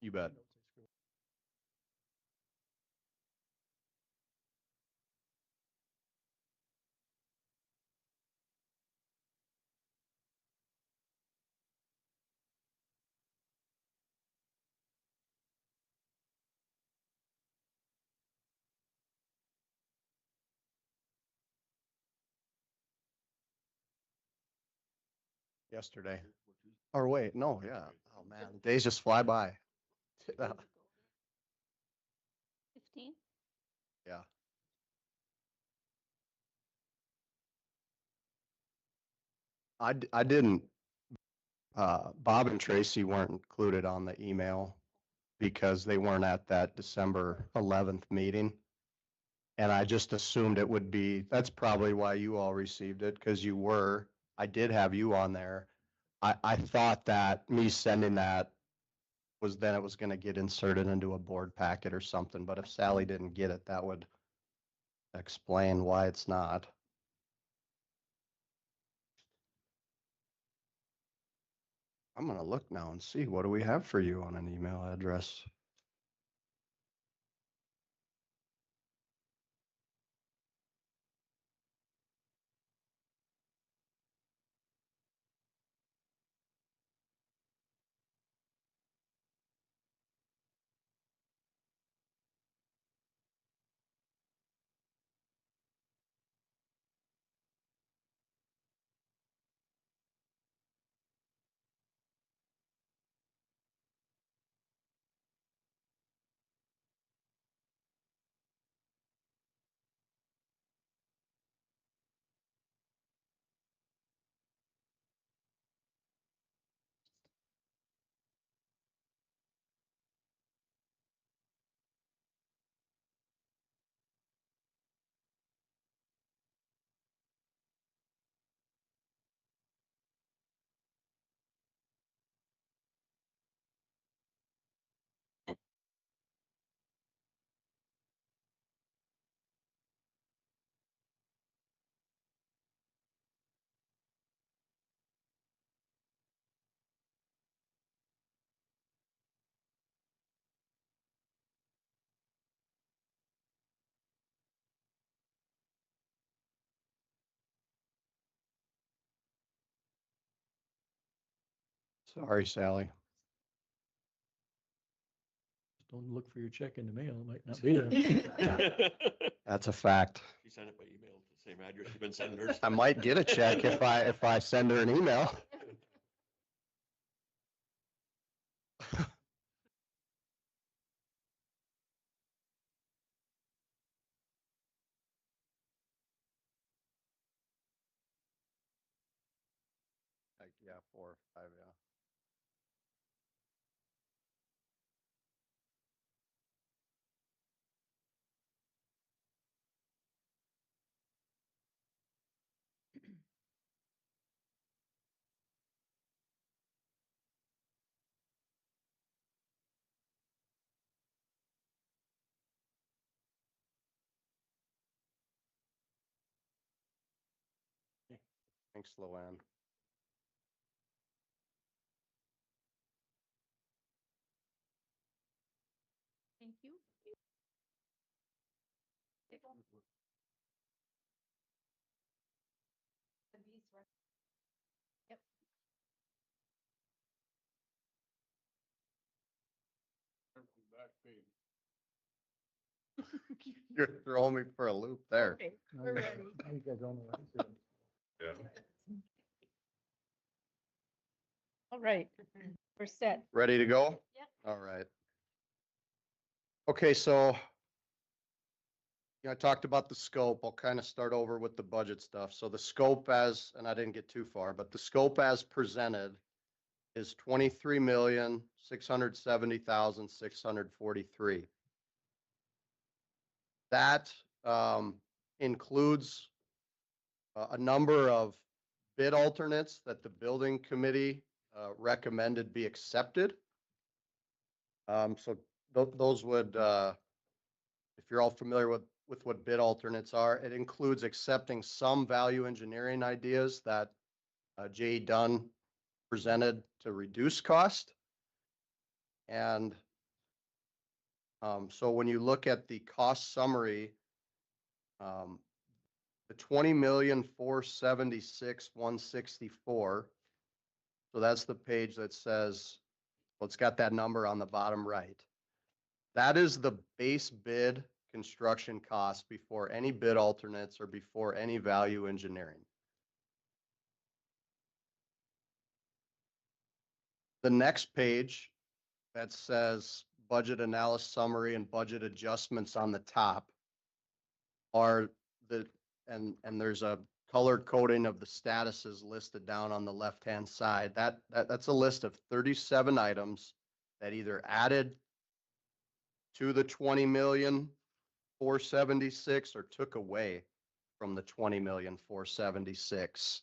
you bet. Yesterday. Or wait, no, yeah. Oh, man, days just fly by. 15? Yeah. I didn't, Bob and Tracy weren't included on the email because they weren't at that December 11th meeting. And I just assumed it would be, that's probably why you all received it, because you were, I did have you on there. I thought that me sending that was then it was going to get inserted into a board packet or something, but if Sally didn't get it, that would explain why it's not. I'm going to look now and see, what do we have for you on an email address? Sorry, Sally. Don't look for your check in the mail, it might not be there. That's a fact. She sent it by email to the same address you've been sending hers. I might get a check if I send her an email. Yeah, 4, 5, yeah. Thanks, Luann. Thank you. Yep. You're throwing me for a loop there. Okay, we're ready. Yeah. All right, we're set. Ready to go? Yep. All right. Okay, so I talked about the scope. I'll kind of start over with the budget stuff. So the scope as, and I didn't get too far, but the scope as presented is 23,670,643. That includes a number of bid alternates that the building committee recommended be accepted. So those would, if you're all familiar with what bid alternates are, it includes accepting some value engineering ideas that J.E. Dunn presented to reduce cost. And so when you look at the cost summary, the 20,476,164. So that's the page that says, well, it's got that number on the bottom right. That is the base bid construction cost before any bid alternates or before any value engineering. The next page that says budget analysis summary and budget adjustments on the top are and there's a colored coding of the statuses listed down on the left-hand side. That's a list of 37 items that either added to the 20,476,000 or took away from the 20,476,000.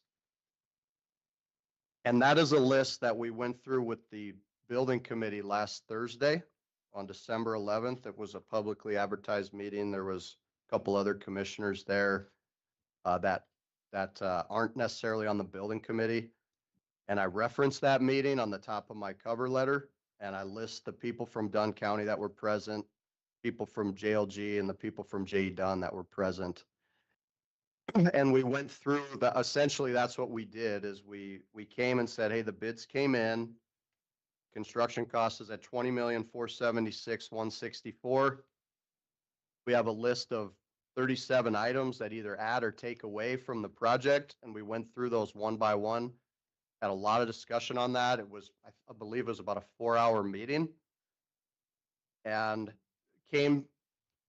And that is a list that we went through with the building committee last Thursday on December 11th. It was a publicly advertised meeting. There was a couple other commissioners there that aren't necessarily on the building committee. And I referenced that meeting on the top of my cover letter, and I list the people from Dunn County that were present, people from JLG, and the people from J.E. Dunn that were present. And we went through essentially that's what we did is we came and said, hey, the bids came in. Construction cost is at 20,476,164. We have a list of 37 items that either add or take away from the project. And we went through those one by one, had a lot of discussion on that. It was, I believe it was about a 4-hour meeting, and came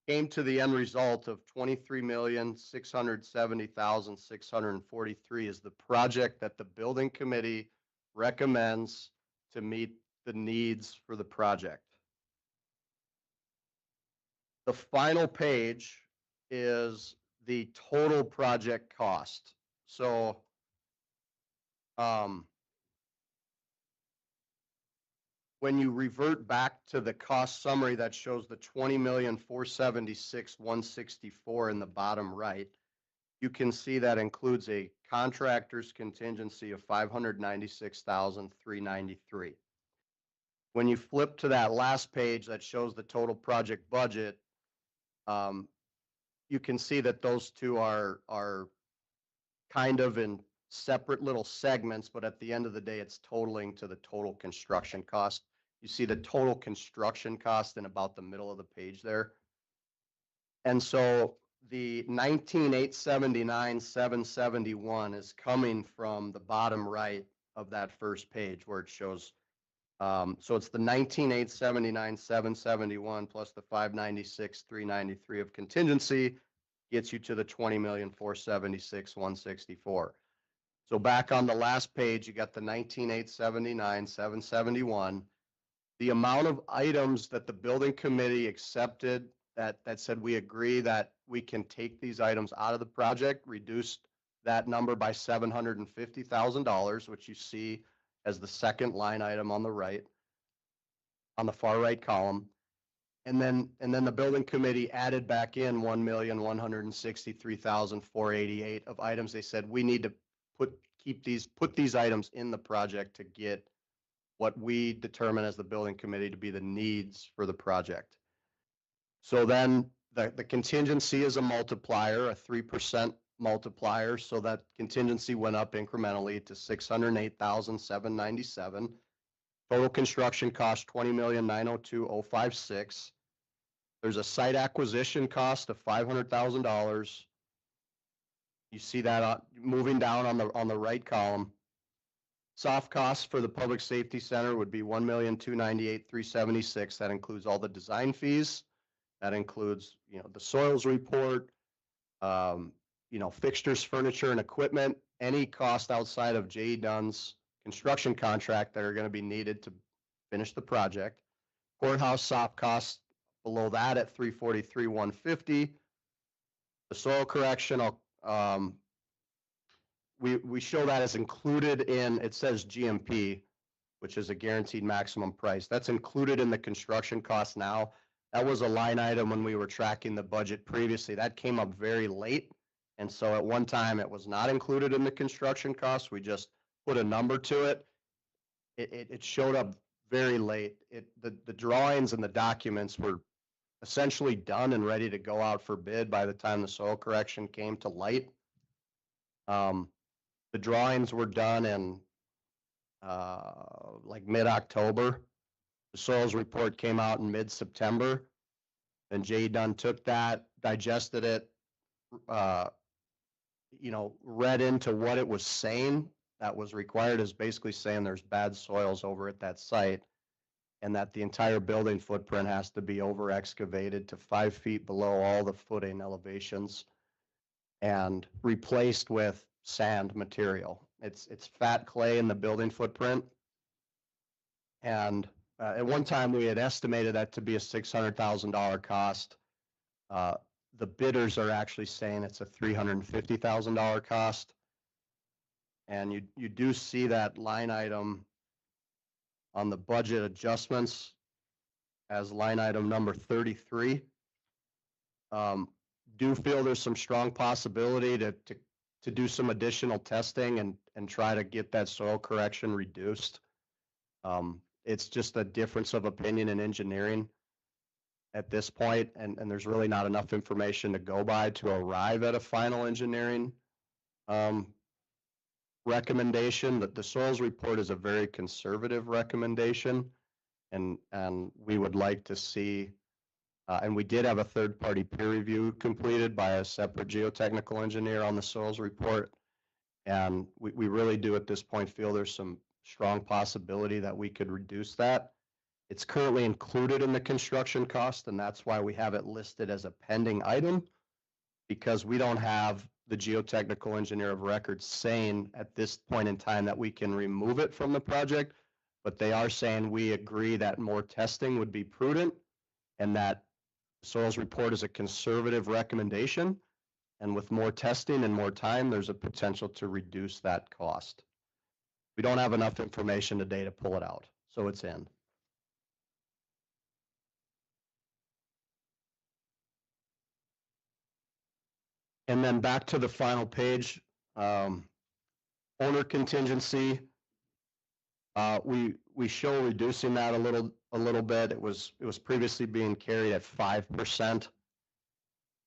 to the end result of 23,670,643 is the project that the building committee recommends to meet the needs for the project. The final page is the total project cost. So when you revert back to the cost summary that shows the 20,476,164 in the bottom right, you can see that includes a contractor's contingency of 596,393. When you flip to that last page that shows the total project budget, you can see that those two are kind of in separate little segments, but at the end of the day, it's totaling to the total construction cost. You see the total construction cost in about the middle of the page there. And so the 19,879,771 is coming from the bottom right of that first page where it shows. So it's the 19,879,771 plus the 596,393 of contingency gets you to the 20,476,164. So back on the last page, you got the 19,879, 771. The amount of items that the building committee accepted that said we agree that we can take these items out of the project, reduced that number by $750,000, which you see as the second line item on the right, on the far right column. And then the building committee added back in 1,163,488 of items. They said we need to put these items in the project to get what we determine as the building committee to be the needs for the project. So then the contingency is a multiplier, a 3% multiplier. So that contingency went up incrementally to 608,797. Total construction cost $20,902,056. There's a site acquisition cost of $500,000. You see that moving down on the right column. Soft costs for the public safety center would be $1,298,376. That includes all the design fees. That includes, the soils report, fixtures, furniture, and equipment. Any cost outside of J.E. Dunn's construction contract that are going to be needed to finish the project. Courthouse soft costs below that at $343,150. The soil correction, we show that as included in, it says GMP, which is a guaranteed maximum price. That's included in the construction cost now. That was a line item when we were tracking the budget previously. That came up very late. And so at one time it was not included in the construction cost. We just put a number to it. It showed up very late. The drawings and the documents were essentially done and ready to go out for bid by the time the soil correction came to light. The drawings were done in like mid-October. The soils report came out in mid-September. Then J.E. Dunn took that, digested it, read into what it was saying that was required, is basically saying there's bad soils over at that site and that the entire building footprint has to be over excavated to 5 feet below all the footing elevations and replaced with sand material. It's fat clay in the building footprint. And at one time we had estimated that to be a $600,000 cost. The bidders are actually saying it's a $350,000 cost. And you do see that line item on the budget adjustments as line item number 33. Do feel there's some strong possibility to do some additional testing and try to get that soil correction reduced. It's just a difference of opinion in engineering at this point, and there's really not enough information to go by to arrive at a final engineering recommendation. That the soils report is a very conservative recommendation, and we would like to see, and we did have a third-party peer review completed by a separate geotechnical engineer on the soils report, and we really do at this point feel there's some strong possibility that we could reduce that. It's currently included in the construction cost, and that's why we have it listed as a pending item, because we don't have the geotechnical engineer of record saying at this point in time that we can remove it from the project, but they are saying we agree that more testing would be prudent and that soils report is a conservative recommendation. And with more testing and more time, there's a potential to reduce that cost. We don't have enough information today to pull it out, so it's in. And then back to the final page, owner contingency. We show reducing that a little bit. It was previously being carried at 5%,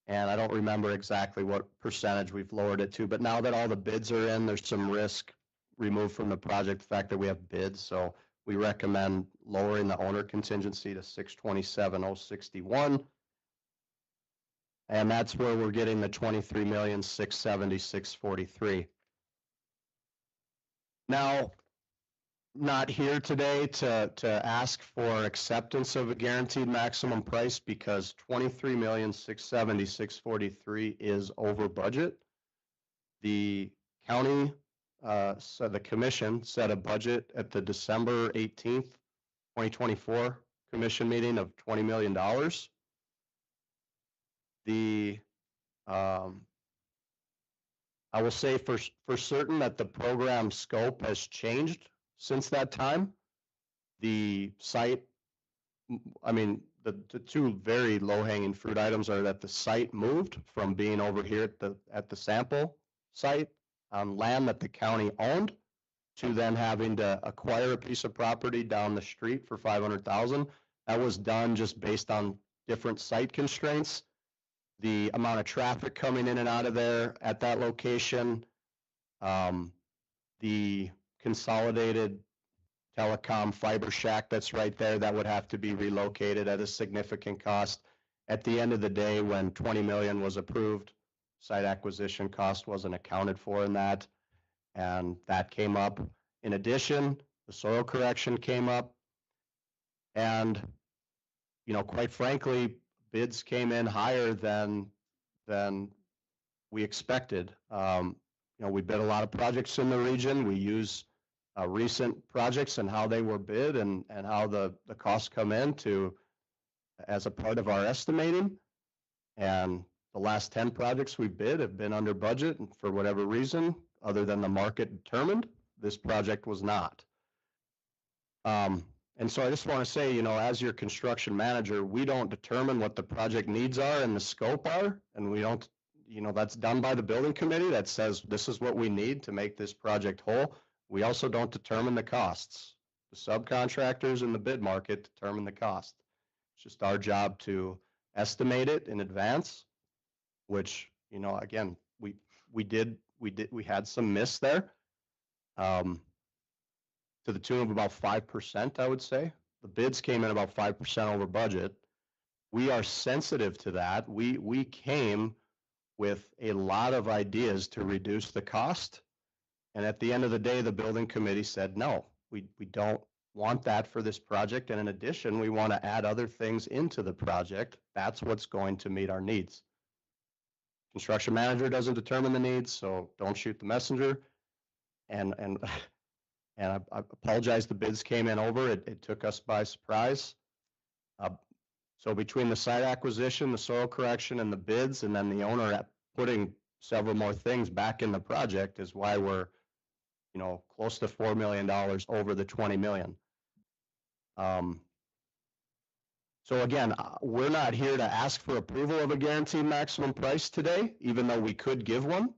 and I don't remember exactly what percentage we've lowered it to. But now that all the bids are in, there's some risk removed from the project, the fact that we have bids. So we recommend lowering the owner contingency to $627,061. And that's where we're getting the $23,670,643. Now, not here today to ask for acceptance of a guaranteed maximum price, because $23,670,643 is over budget. The county so the commission set a budget at the December 18th, 2024 commission meeting of $20 million. The, I will say for certain that the program scope has changed since that time. The site, I mean, the two very low hanging fruit items are that the site moved from being over here at the sample site on land that the county owned to then having to acquire a piece of property down the street for 500,000. That was done just based on different site constraints. The amount of traffic coming in and out of there at that location, the consolidated telecom fiber shack that's right there, that would have to be relocated at a significant cost. At the end of the day, when 20 million was approved, site acquisition cost wasn't accounted for in that, and that came up. In addition, the soil correction came up, and, you know, quite frankly, bids came in higher than we expected. You know, we bid a lot of projects in the region. We use recent projects and how they were bid and how the costs come in to as a part of our estimating. And the last 10 projects we bid have been under budget, and for whatever reason, other than the market determined, this project was not. And so I just want to say, you know, as your construction manager, we don't determine what the project needs are and the scope are, and we don't, you know, that's done by the building committee that says this is what we need to make this project whole. We also don't determine the costs. The subcontractors in the bid market determine the cost. It's just our job to estimate it in advance, which, you know, again, we had some miss there. To the tune of about 5%, I would say. The bids came in about 5% over budget. We are sensitive to that. We came with a lot of ideas to reduce the cost. And at the end of the day, the building committee said, no, we don't want that for this project. And in addition, we want to add other things into the project. That's what's going to meet our needs. Construction manager doesn't determine the needs, so don't shoot the messenger. And I apologize, the bids came in over. It took us by surprise. So between the site acquisition, the soil correction, and the bids, and then the owner putting several more things back in the project is why we're, you know, close to $4 million over the 20 million. So again, we're not here to ask for approval of a guaranteed maximum price today, even though we could give one.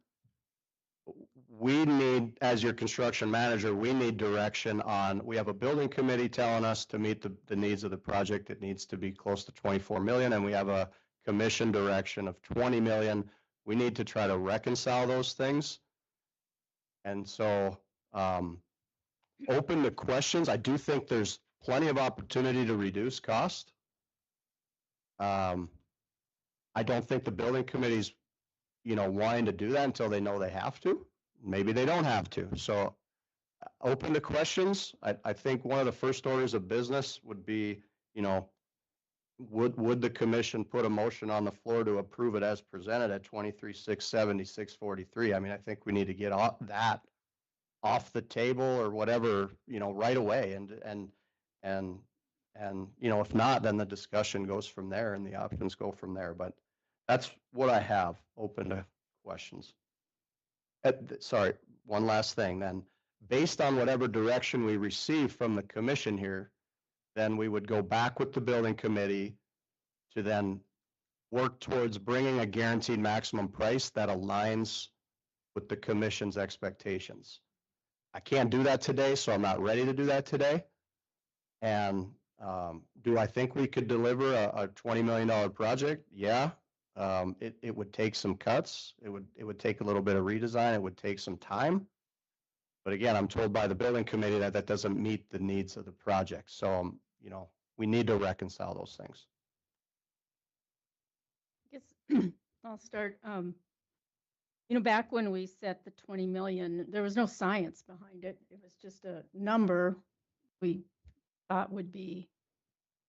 We need, as your construction manager, we need direction on, we have a building committee telling us to meet the needs of the project, it needs to be close to 24 million, and we have a commission direction of 20 million. We need to try to reconcile those things. And so, open to questions. I do think there's plenty of opportunity to reduce cost. I don't think the building committee's, you know, wanting to do that until they know they have to. Maybe they don't have to. So open to questions. I think one of the first orders of business would be, you know, would the commission put a motion on the floor to approve it as presented at 23,670, 643? I mean, I think we need to get that off the table or whatever, you know, right away. And you know, if not, then the discussion goes from there and the options go from there. But that's what I have open to questions. Sorry, one last thing then. Based on whatever direction we receive from the commission here, then we would go back with the building committee to then work towards bringing a guaranteed maximum price that aligns with the commission's expectations. I can't do that today, so I'm not ready to do that today. And do I think we could deliver a $20 million project? Yeah. It would take some cuts. It would take a little bit of redesign. It would take some time. But again, I'm told by the building committee that that doesn't meet the needs of the project. So, you know, we need to reconcile those things. I guess I'll start. You know, back when we set the 20 million, there was no science behind it. It was just a number we thought would be,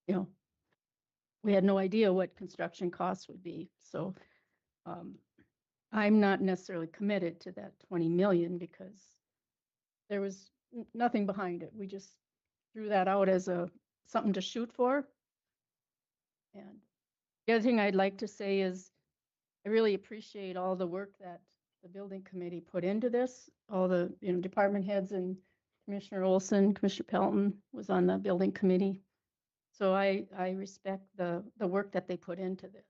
you know, we had no idea what construction costs would be. So I'm not necessarily committed to that 20 million because there was nothing behind it. We just threw that out as something to shoot for. And the other thing I'd like to say is I really appreciate all the work that the building committee put into this. All the, department heads, and Commissioner Olson, Commissioner Pelton was on the building committee. So I respect the work that they put into this.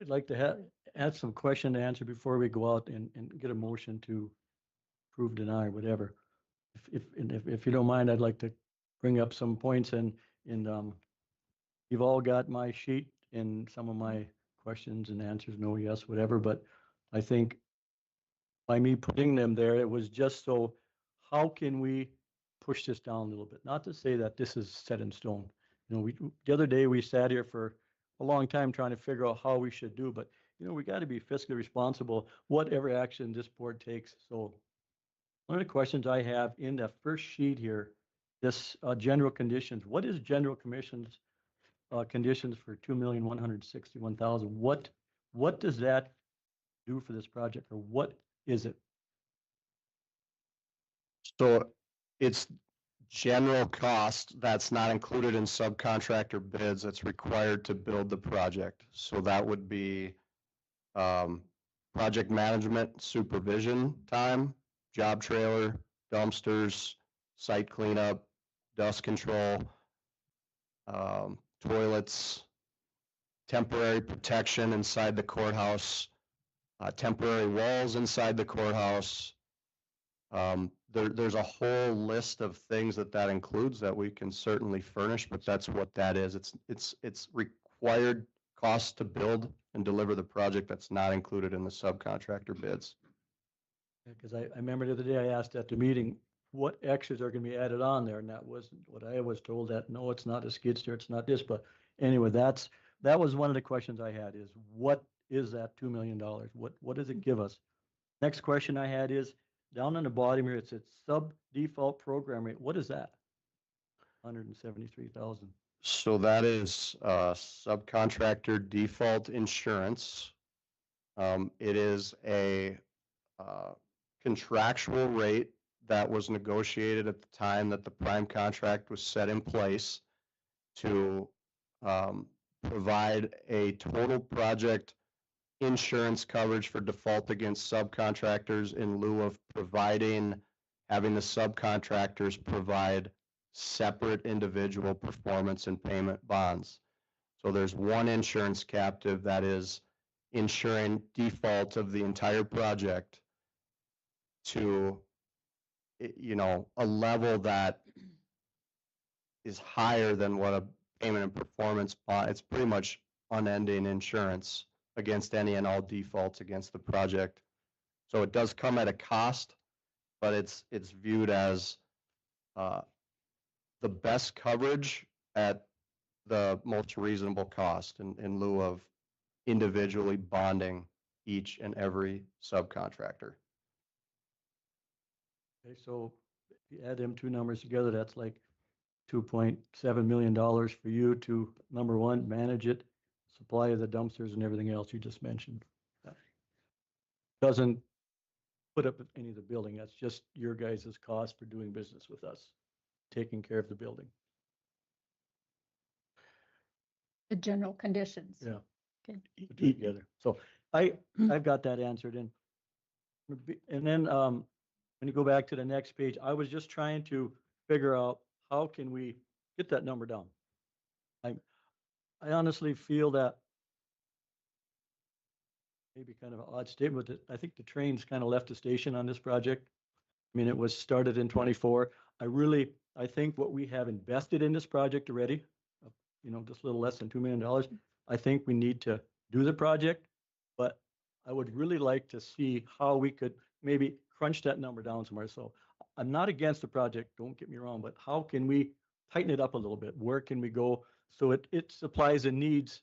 I'd like to add some question to answer before we go out and get a motion to approve, deny, whatever. If you don't mind, I'd like to bring up some points, and you've all got my sheet and some of my questions and answers, no, yes, whatever, but I think by me putting them there, it was just so, how can we push this down a little bit? Not to say that this is set in stone. The other day we sat here for a long time trying to figure out how we should do, but we got to be fiscally responsible, whatever action this board takes. So one of the questions I have in the first sheet here, this general conditions, what is general conditions for 2,161,000? What does that do for this project, or what is it? So it's general cost that's not included in subcontractor bids that's required to build the project. So that would be project management, supervision time, job trailer, dumpsters, site cleanup, dust control, toilets, temporary protection inside the courthouse, temporary walls inside the courthouse. There's a whole list of things that includes that we can certainly furnish, but that's what that is. It's required cost to build and deliver the project that's not included in the subcontractor bids. Because I remember the other day I asked at the meeting, what extras are going to be added on there? And that wasn't what I was told, that no, it's not a skid steer, it's not this, but anyway, that was one of the questions I had, is what is that $2 million? What does it give us? Next question I had is, down on the bottom here, it says sub default program rate. What is that? 173,000. So that is subcontractor default insurance. It is a contractual rate that was negotiated at the time that the prime contract was set in place to provide a total project insurance coverage for default against subcontractors in lieu of having the subcontractors provide separate individual performance and payment bonds. So there's one insurance captive that is insuring default of the entire project to, a level that is higher than what a payment and performance bond. It's pretty much unending insurance against any and all defaults against the project. So it does come at a cost, but it's viewed as the best coverage at the most reasonable cost in lieu of individually bonding each and every subcontractor. Okay, so if you add them two numbers together, that's like $2.7 million for you to, number one, manage it, supply of the dumpsters and everything else you just mentioned. Doesn't put up any of the building. That's just your guys' cost for doing business with us, taking care of the building. The general conditions. Yeah. Okay. Put it together. So I've got that answered in. And then when you go back to the next page, I was just trying to figure out how can we get that number down. I honestly feel that, maybe kind of an odd statement, that I think the train's kind of left the station on this project. I mean, it was started in 24. I think what we have invested in this project already, just a little less than $2 million, I think we need to do the project, but I would really like to see how we could maybe crunch that number down somewhere. So I'm not against the project, don't get me wrong, but how can we tighten it up a little bit? Where can we go so it supplies the needs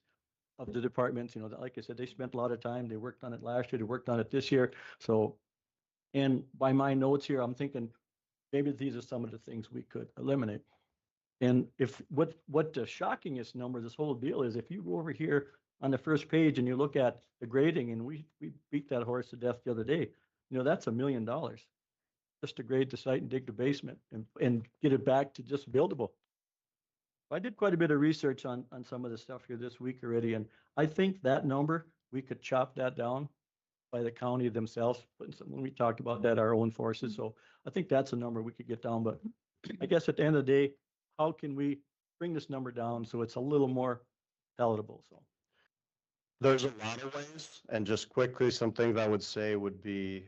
of the departments? Like I said, they spent a lot of time. They worked on it last year. They worked on it this year. So, and by my notes here, I'm thinking maybe these are some of the things we could eliminate. And what the shockingest number of this whole deal is, if you go over here on the first page and you look at the grading, and we beat that horse to death the other day, that's $1 million. Just to grade the site and dig the basement and get it back to just buildable. I did quite a bit of research on some of the stuff here this week already, and I think that number, we could chop that down by the county themselves, when we talked about that, our own forces. So I think that's a number we could get down, but I guess at the end of the day, how can we bring this number down so it's a little more palatable? So There's a lot of ways, and just quickly, some things I would say would be,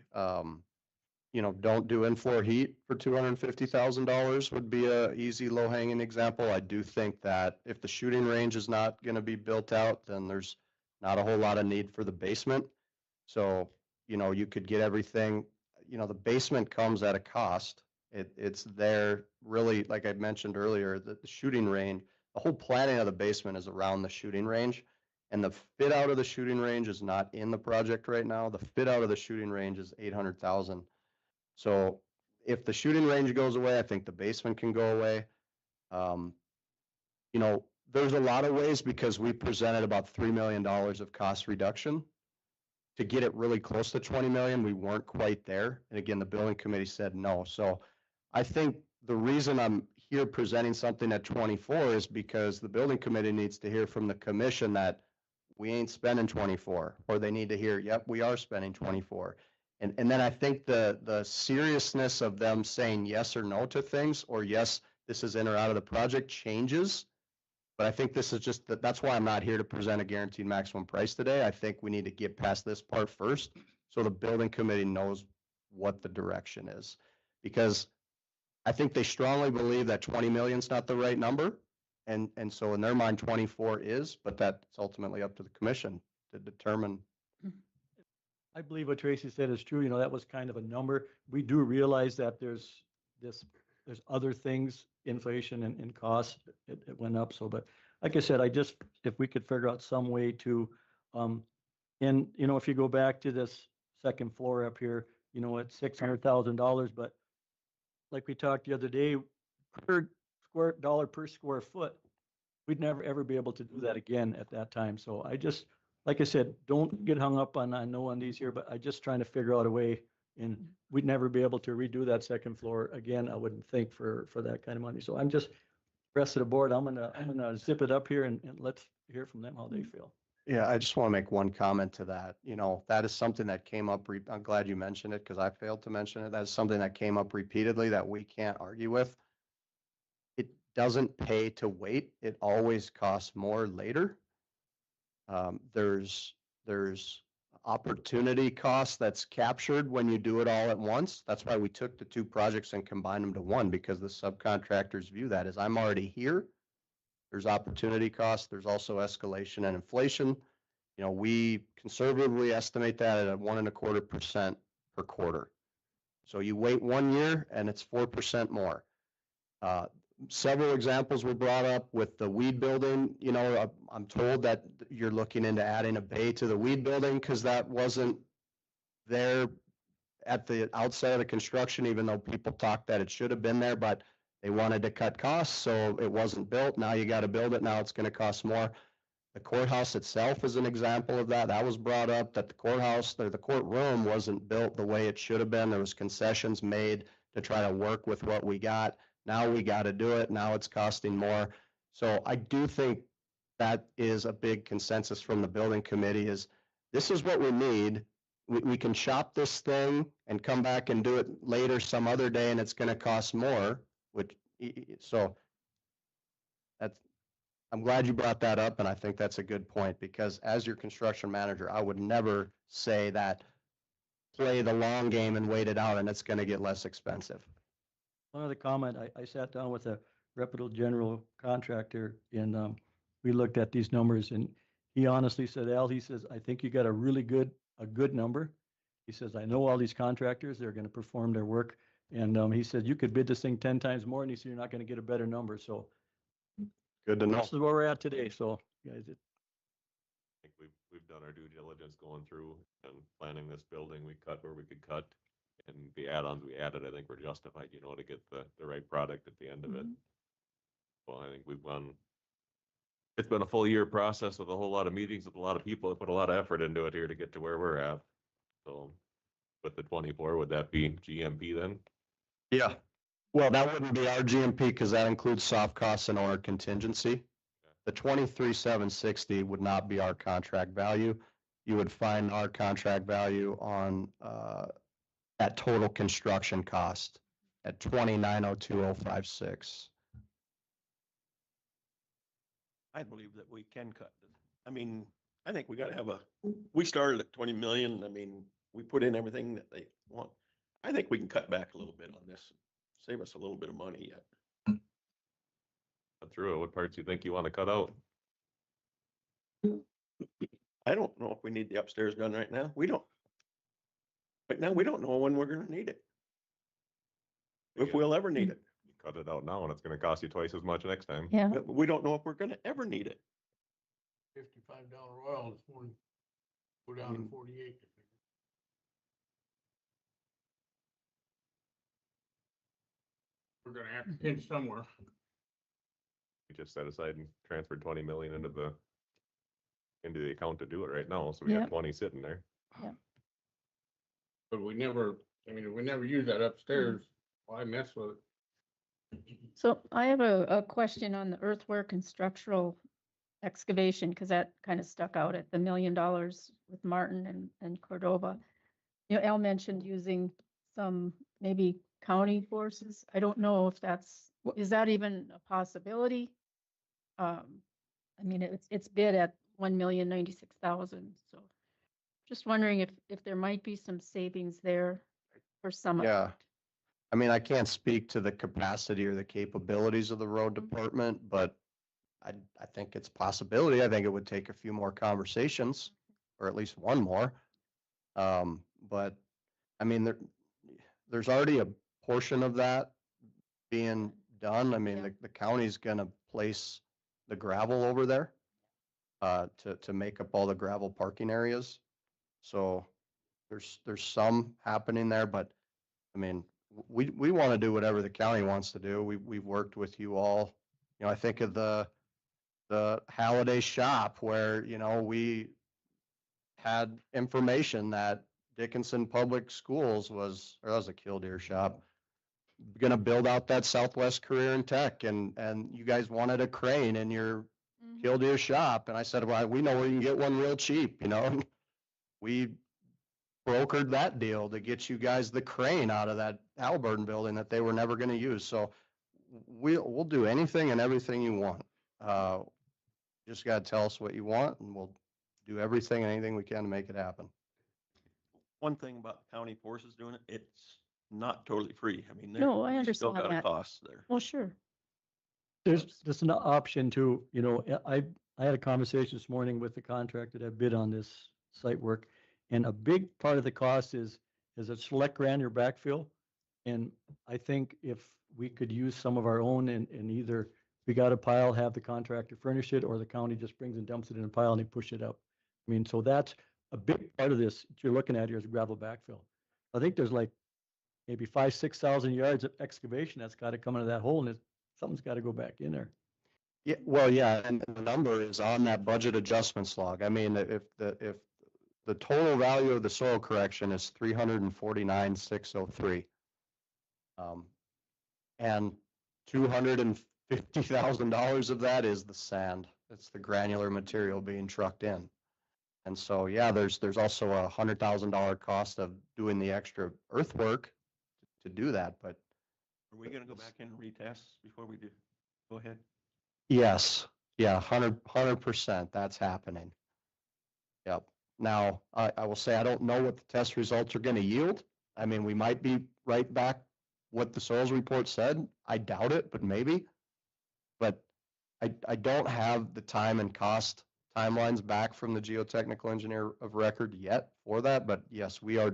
don't do in-floor heat for $250,000 would be a easy low-hanging example. I do think that if the shooting range is not going to be built out, then there's not a whole lot of need for the basement. So, you could get everything, the basement comes at a cost. It's there really, like I mentioned earlier, the shooting range, the whole planning of the basement is around the shooting range. And the fit out of the shooting range is not in the project right now. The fit out of the shooting range is $800,000. So if the shooting range goes away, I think the basement can go away. There's a lot of ways, because we presented about $3 million of cost reduction. To get it really close to 20 million, we weren't quite there. And again, the building committee said no. So I think the reason I'm here presenting something at 24 is because the building committee needs to hear from the commission that we ain't spending 24, or they need to hear, yep, we are spending 24. And then I think the seriousness of them saying yes or no to things, or yes, this is in or out of the project, changes. But I think this is just, that's why I'm not here to present a guaranteed maximum price today. I think we need to get past this part first, so the building committee knows what the direction is. Because I think they strongly believe that 20 million is not the right number. And so in their mind, 24 is, but that's ultimately up to the commission to determine. I believe what Tracy said is true. That was kind of a number. We do realize that there's other things, inflation and costs, it went up. So, but like I said, if we could figure out some way to, if you go back to this second floor up here, it's $600,000, but like we talked the other day, per square foot, we'd never ever be able to do that again at that time. So like I said, don't get hung up on, I know on these here, but I just trying to figure out a way, and we'd never be able to redo that second floor again, I wouldn't think, for that kind of money. So I'm just, rest of the board, I'm gonna zip it up here and let's hear from them how they feel. Yeah, I just want to make one comment to that. That is something that came up, I'm glad you mentioned it, because I failed to mention it. That is something that came up repeatedly that we can't argue with. It doesn't pay to wait. It always costs more later. There's opportunity cost that's captured when you do it all at once. That's why we took the two projects and combined them to one, because the subcontractors view that as, I'm already here. There's opportunity cost. There's also escalation and inflation. We conservatively estimate that at 1.25% per quarter. So you wait 1 year and it's 4% more. Several examples were brought up with the weed building. I'm told that you're looking into adding a bay to the weed building because that wasn't there at the outset of the construction, even though people talked that it should have been there, but they wanted to cut costs, so it wasn't built. Now you got to build it. Now it's going to cost more. The courthouse itself is an example of that. That was brought up, that the courtroom wasn't built the way it should have been. There was concessions made to try to work with what we got. Now we got to do it. Now it's costing more. So I do think that is a big consensus from the building committee, is this is what we need. We can shop this thing and come back and do it later some other day, and it's going to cost more. So I'm glad you brought that up, and I think that's a good point, because as your construction manager, I would never say that play the long game and wait it out and it's going to get less expensive. One other comment, I sat down with a reputable general contractor, and we looked at these numbers, and he honestly said, Al, he says, I think you got a good number. He says, I know all these contractors, they're going to perform their work. And he said, you could bid this thing 10 times more, and he said, you're not going to get a better number. So good to know. This is where we're at today. So guys, I think we've done our due diligence going through and planning this building. We cut where we could cut, and the add-ons we added, I think we're justified, to get the right product at the end of it. Well, I think we've gone it's been a full year process with a whole lot of meetings with a lot of people that put a lot of effort into it here to get to where we're at. So with the 24, would that be GMP then? Yeah. Well, that wouldn't be our GMP because that includes soft costs and owner contingency. The 23,760 would not be our contract value. You would find our contract value on at total construction cost at 29,02056. I believe that we can cut. I mean, I think we gotta have we started at 20 million. I mean, we put in everything that they want. I think we can cut back a little bit on this, save us a little bit of money yet. Through it, what parts do you think you want to cut out? I don't know if we need the upstairs done right now. We don't. But now we don't know when we're gonna need it. If we'll ever need it. You cut it out now and it's gonna cost you twice as much next time. Yeah. But we don't know if we're gonna ever need it. $55 oil this morning, go down to 48. We're gonna have to pinch somewhere. We just set aside and transferred 20 million into the account to do it right now, so we Yeah. got 20 sitting there. But we never use that upstairs. Why mess with it? So I have a question on the earthwork and structural excavation, because that kind of stuck out at the $1 million with Martin and Cordova. You know, Al mentioned using some maybe county forces. I don't know if is that even a possibility? I mean, it's bid at 1,096,000, so just wondering if there might be some savings there for some. Yeah. I mean, I can't speak to the capacity or the capabilities of the road department, but I think it's a possibility. I think it would take a few more conversations, or at least one more. But I mean, there's already a portion of that being done. I mean, Yeah. the county's gonna place the gravel over there to make up all the gravel parking areas. So there's some happening there, but I mean, we want to do whatever the county wants to do. We've worked with you all. You know, I think of the Halliday shop where, you know, we had information that Dickinson Public Schools was a killdeer shop, going to build out that Southwest Career and Tech, and you guys wanted a crane in your killdeer shop. And I said, well, we know where you can get one real cheap, you know, and we brokered that deal to get you guys the crane out of that Halliburton building that they were never going to use. So we'll do anything and everything you want. Just got to tell us what you want, and we'll do everything and anything we can to make it happen. One thing about county forces doing it, it's not totally free. I mean, No, I you still understand got a that. cost there. Well, sure. There's an option to, you know, I had a conversation this morning with the contractor that bid on this site work. And a big part of the cost is a select grant or backfill. And I think if we could use some of our own and either we got a pile, have the contractor furnish it, or the county just brings and dumps it in a pile and they push it up. I mean, so that's a big part of this that you're looking at here is gravel backfill. I think there's like maybe 5,000-6,000 yards of excavation that's got to come into that hole, and something's got to go back in there. Yeah, well, yeah, and the number is on that budget adjustments log. I mean, if the total value of the soil correction is 349,603. And $250,000 of that is the sand. It's the granular material being trucked in. And so, yeah, there's also a $100,000 cost of doing the extra earthwork to do that, but. Are we gonna go back in and retest before we do? Go ahead. Yes, yeah, 100%, that's happening. Yep. Now, I will say, I don't know what the test results are gonna yield. I mean, we might be right back what the soils report said. I doubt it, but maybe. But I don't have the time and cost timelines back from the geotechnical engineer of record yet for that, but yes, we are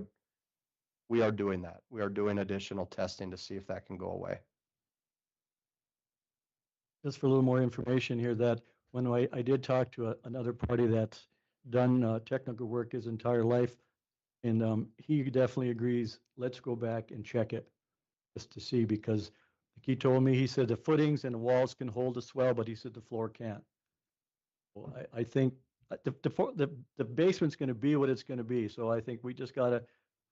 doing that. We are doing additional testing to see if that can go away. Just for a little more information here, that when I did talk to another party that's done technical work his entire life, and he definitely agrees, let's go back and check it just to see, because like he told me, he said the footings and the walls can hold the swell, but he said the floor can't. Well, I think the basement's gonna be what it's gonna be, so I think we just gotta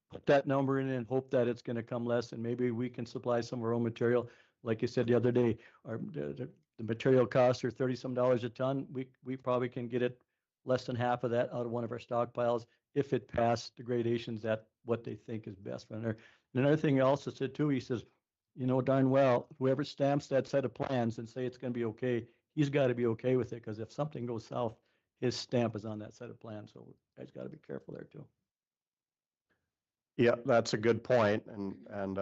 put that number in and hope that it's gonna come less, and maybe we can supply some of our own material. Like you said the other day, the material costs are $30-some a ton. We probably can get it less than half of that out of one of our stockpiles if it passed the gradations at what they think is best for there. And another thing he also said too, he says, you know darn well, whoever stamps that set of plans and say it's gonna be okay, he's gotta be okay with it, because if something goes south, his stamp is on that set of plans, so guys gotta be careful there too. Yeah, that's a good point, and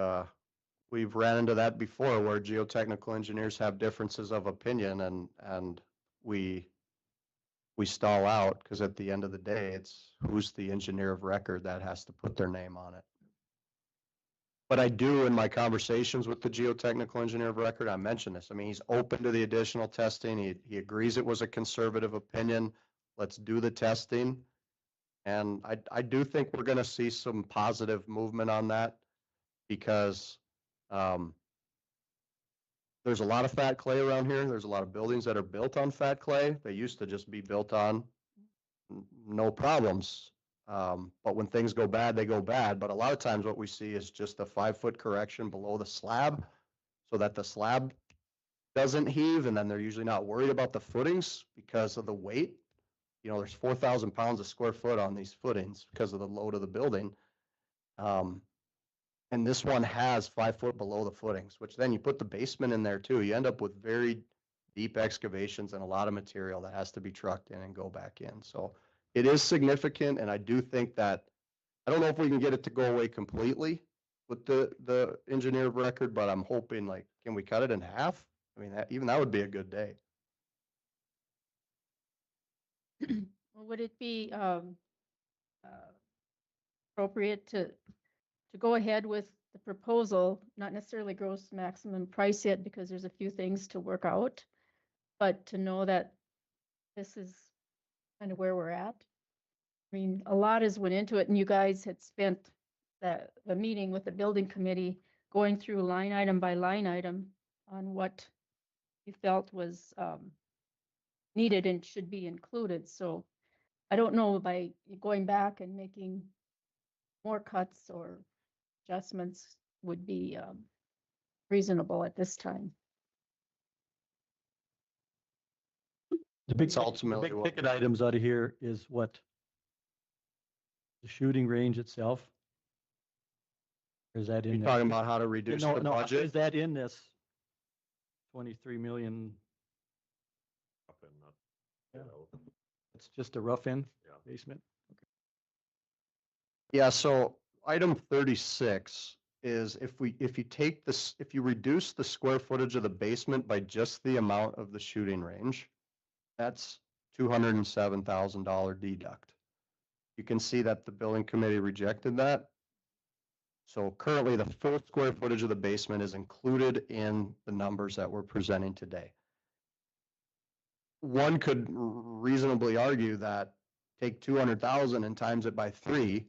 we've ran into that before where geotechnical engineers have differences of opinion and we stall out because at the end of the day, it's who's the engineer of record that has to put their name on it. But I do, in my conversations with the geotechnical engineer of record, I mentioned this. I mean, he's open to the additional testing. He agrees it was a conservative opinion. Let's do the testing. And I do think we're going to see some positive movement on that because there's a lot of fat clay around here. There's a lot of buildings that are built on fat clay. They used to just be built on no problems. But when things go bad, they go bad. But a lot of times what we see is just a 5-foot correction below the slab so that the slab doesn't heave. And then they're usually not worried about the footings because of the weight. You know, there's 4,000 pounds a square foot on these footings because of the load of the building. And this one has 5 foot below the footings, which then you put the basement in there too. You end up with very deep excavations and a lot of material that has to be trucked in and go back in. So it is significant. And I do think that, I don't know if we can get it to go away completely with the engineer of record, but I'm hoping, like, can we cut it in half? I mean, even that would be a good day. Well, would it be appropriate to go ahead with the proposal, not necessarily gross maximum price yet, because there's a few things to work out, but to know that this is kind of where we're at? I mean, a lot has went into it, and you guys had spent the meeting with the building committee going through line item by line item on what you felt was needed and should be included. So I don't know, by going back and making more cuts or adjustments would be reasonable at this time. The big, It's ultimately the big what- ticket items out of here is what? The shooting range itself? Or is that in You're there? talking about how to reduce No, the no, budget? is that in this 23 million? Up and not, Yeah. you know, It's just a rough in Yeah. basement? Yeah, so item 36 is if you take this, if you reduce the square footage of the basement by just the amount of the shooting range, that's $207,000 deduct. You can see that the building committee rejected that. So currently the full square footage of the basement is included in the numbers that we're presenting today. One could reasonably argue that take 200,000 and times it by 3.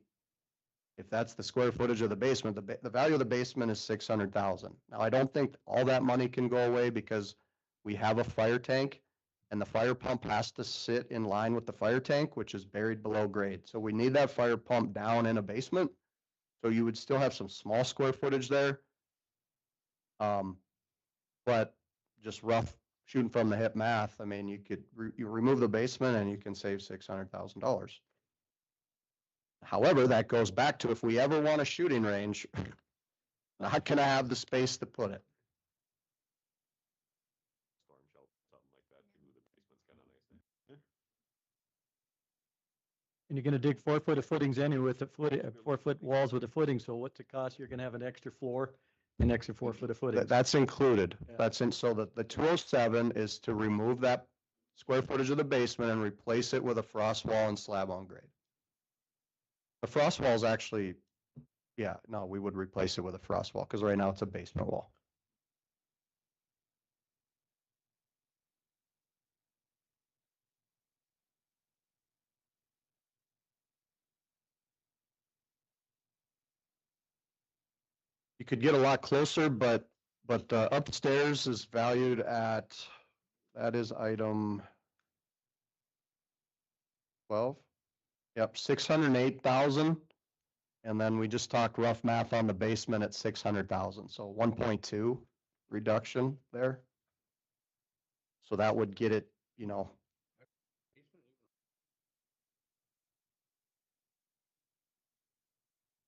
If that's the square footage of the basement, the value of the basement is 600,000. Now, I don't think all that money can go away because we have a fire tank and the fire pump has to sit in line with the fire tank, which is buried below grade. So we need that fire pump down in a basement. So you would still have some small square footage there. But just rough shooting from the hip math, I mean, you could you remove the basement and you can save $600,000. However, that goes back to if we ever want a shooting range, how can I have the space to put it? storm shelter, something like that too. The basement's kind of nice there. And you're gonna dig 4 foot of footings anyway with the 4 foot walls with the footing, so what's it cost? You're gonna have an extra floor, an extra 4 foot of footings. That's included. Yeah. That's in, so the 207 is to remove that square footage of the basement and replace it with a frost wall and slab on grade. The frost wall is actually, yeah, no, we would replace it with a frost wall because right now it's a basement wall. You could get a lot closer, but upstairs is valued at, that is item 12. Yep, 608,000. And then we just talked rough math on the basement at 600,000. So 1.2 reduction there. So that would get it, you know,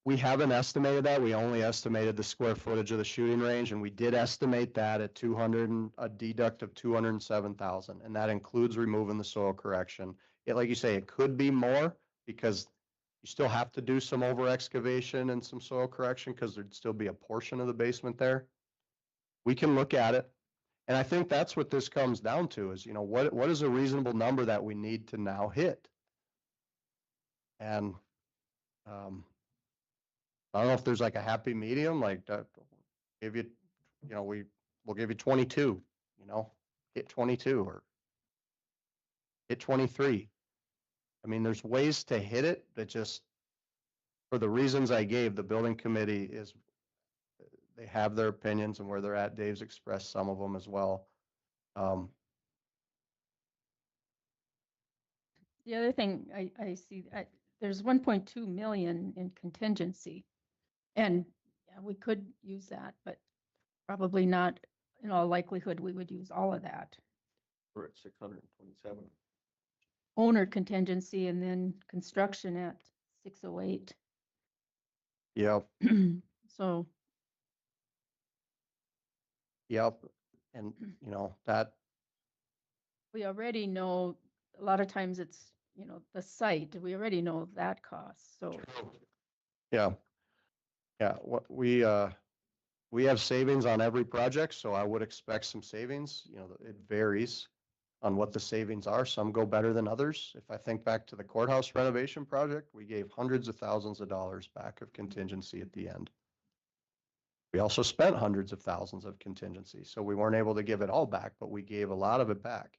we haven't estimated that. We only estimated the square footage of the shooting range, and we did estimate that at 200 and a deduct of 207,000, and that includes removing the soil correction. It, like you say, it could be more because you still have to do some over excavation and some soil correction because there'd still be a portion of the basement there. We can look at it. And I think that's what this comes down to is, you know, what is a reasonable number that we need to now hit? And I don't know if there's like a happy medium, like give you, you know, we'll give you 22, you know, hit 22 or hit 23. I mean, there's ways to hit it that just, for the reasons I gave, the building committee is, they have their opinions and where they're at. Dave's expressed some of them as well. The other thing I see, there's 1.2 million in contingency. And yeah, we could use that, but probably not, in all likelihood, we would use all of that. We're at 627. Owner contingency and then construction at 608. Yep, So, yep. And, you know, that, we already know, a lot of times it's, you know, the site, we already know that cost, so. yeah. Yeah, what we have savings on every project, so I would expect some savings. You know, it varies on what the savings are. Some go better than others. If I think back to the courthouse renovation project, we gave hundreds of thousands of dollars back of contingency at the end. We also spent hundreds of thousands of contingency, so we weren't able to give it all back, but we gave a lot of it back.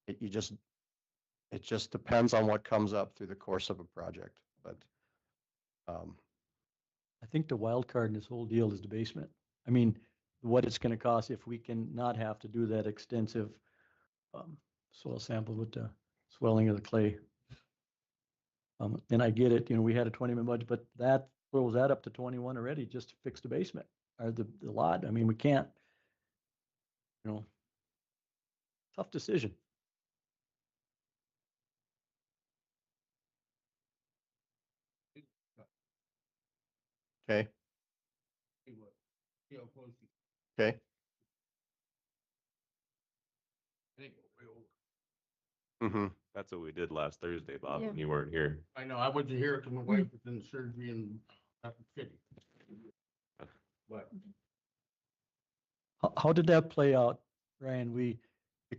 It just depends on what comes up through the course of a project, but I think the wild card in this whole deal is the basement. I mean, what it's gonna cost if we can not have to do that extensive soil sample with the swelling of the clay. And I get it, you know, we had a 20 million budget, but that throws that up to 21 already just to fix the basement or the lot. I mean, we can't, you know, tough decision. okay, See what, see how close you, okay. I think we're way over. Mm-hmm. That's what we did last Thursday, Bob, Yeah. when you weren't here. I know, I wasn't here because my wife was in surgery in Rapid City. But How did that play out, Ryan? We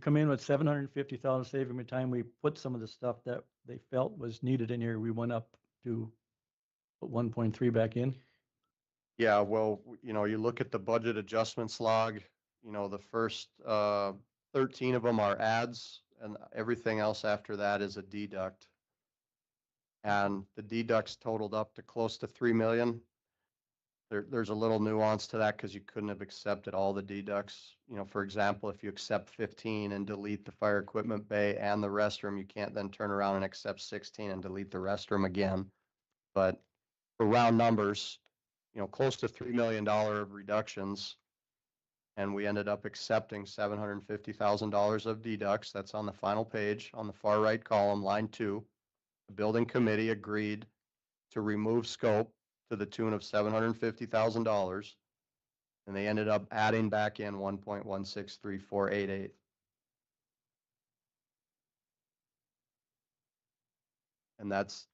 come in with 750,000 saving by the time we put some of the stuff that they felt was needed in here. We went up to put 1.3 back in. Yeah, well, you know, you look at the budget adjustments log, you know, the first 13 of them are ads and everything else after that is a deduct. And the deducts totaled up to close to 3 million. There's a little nuance to that because you couldn't have accepted all the deducts. You know, for example, if you accept 15 and delete the fire equipment bay and the restroom, you can't then turn around and accept 16 and delete the restroom again. But for round numbers, you know, close to $3 million of reductions. And we ended up accepting $750,000 of deducts. That's on the final page on the far right column, line 2. The building committee agreed to remove scope to the tune of $750,000. And they ended up adding back in 1.163488. And that's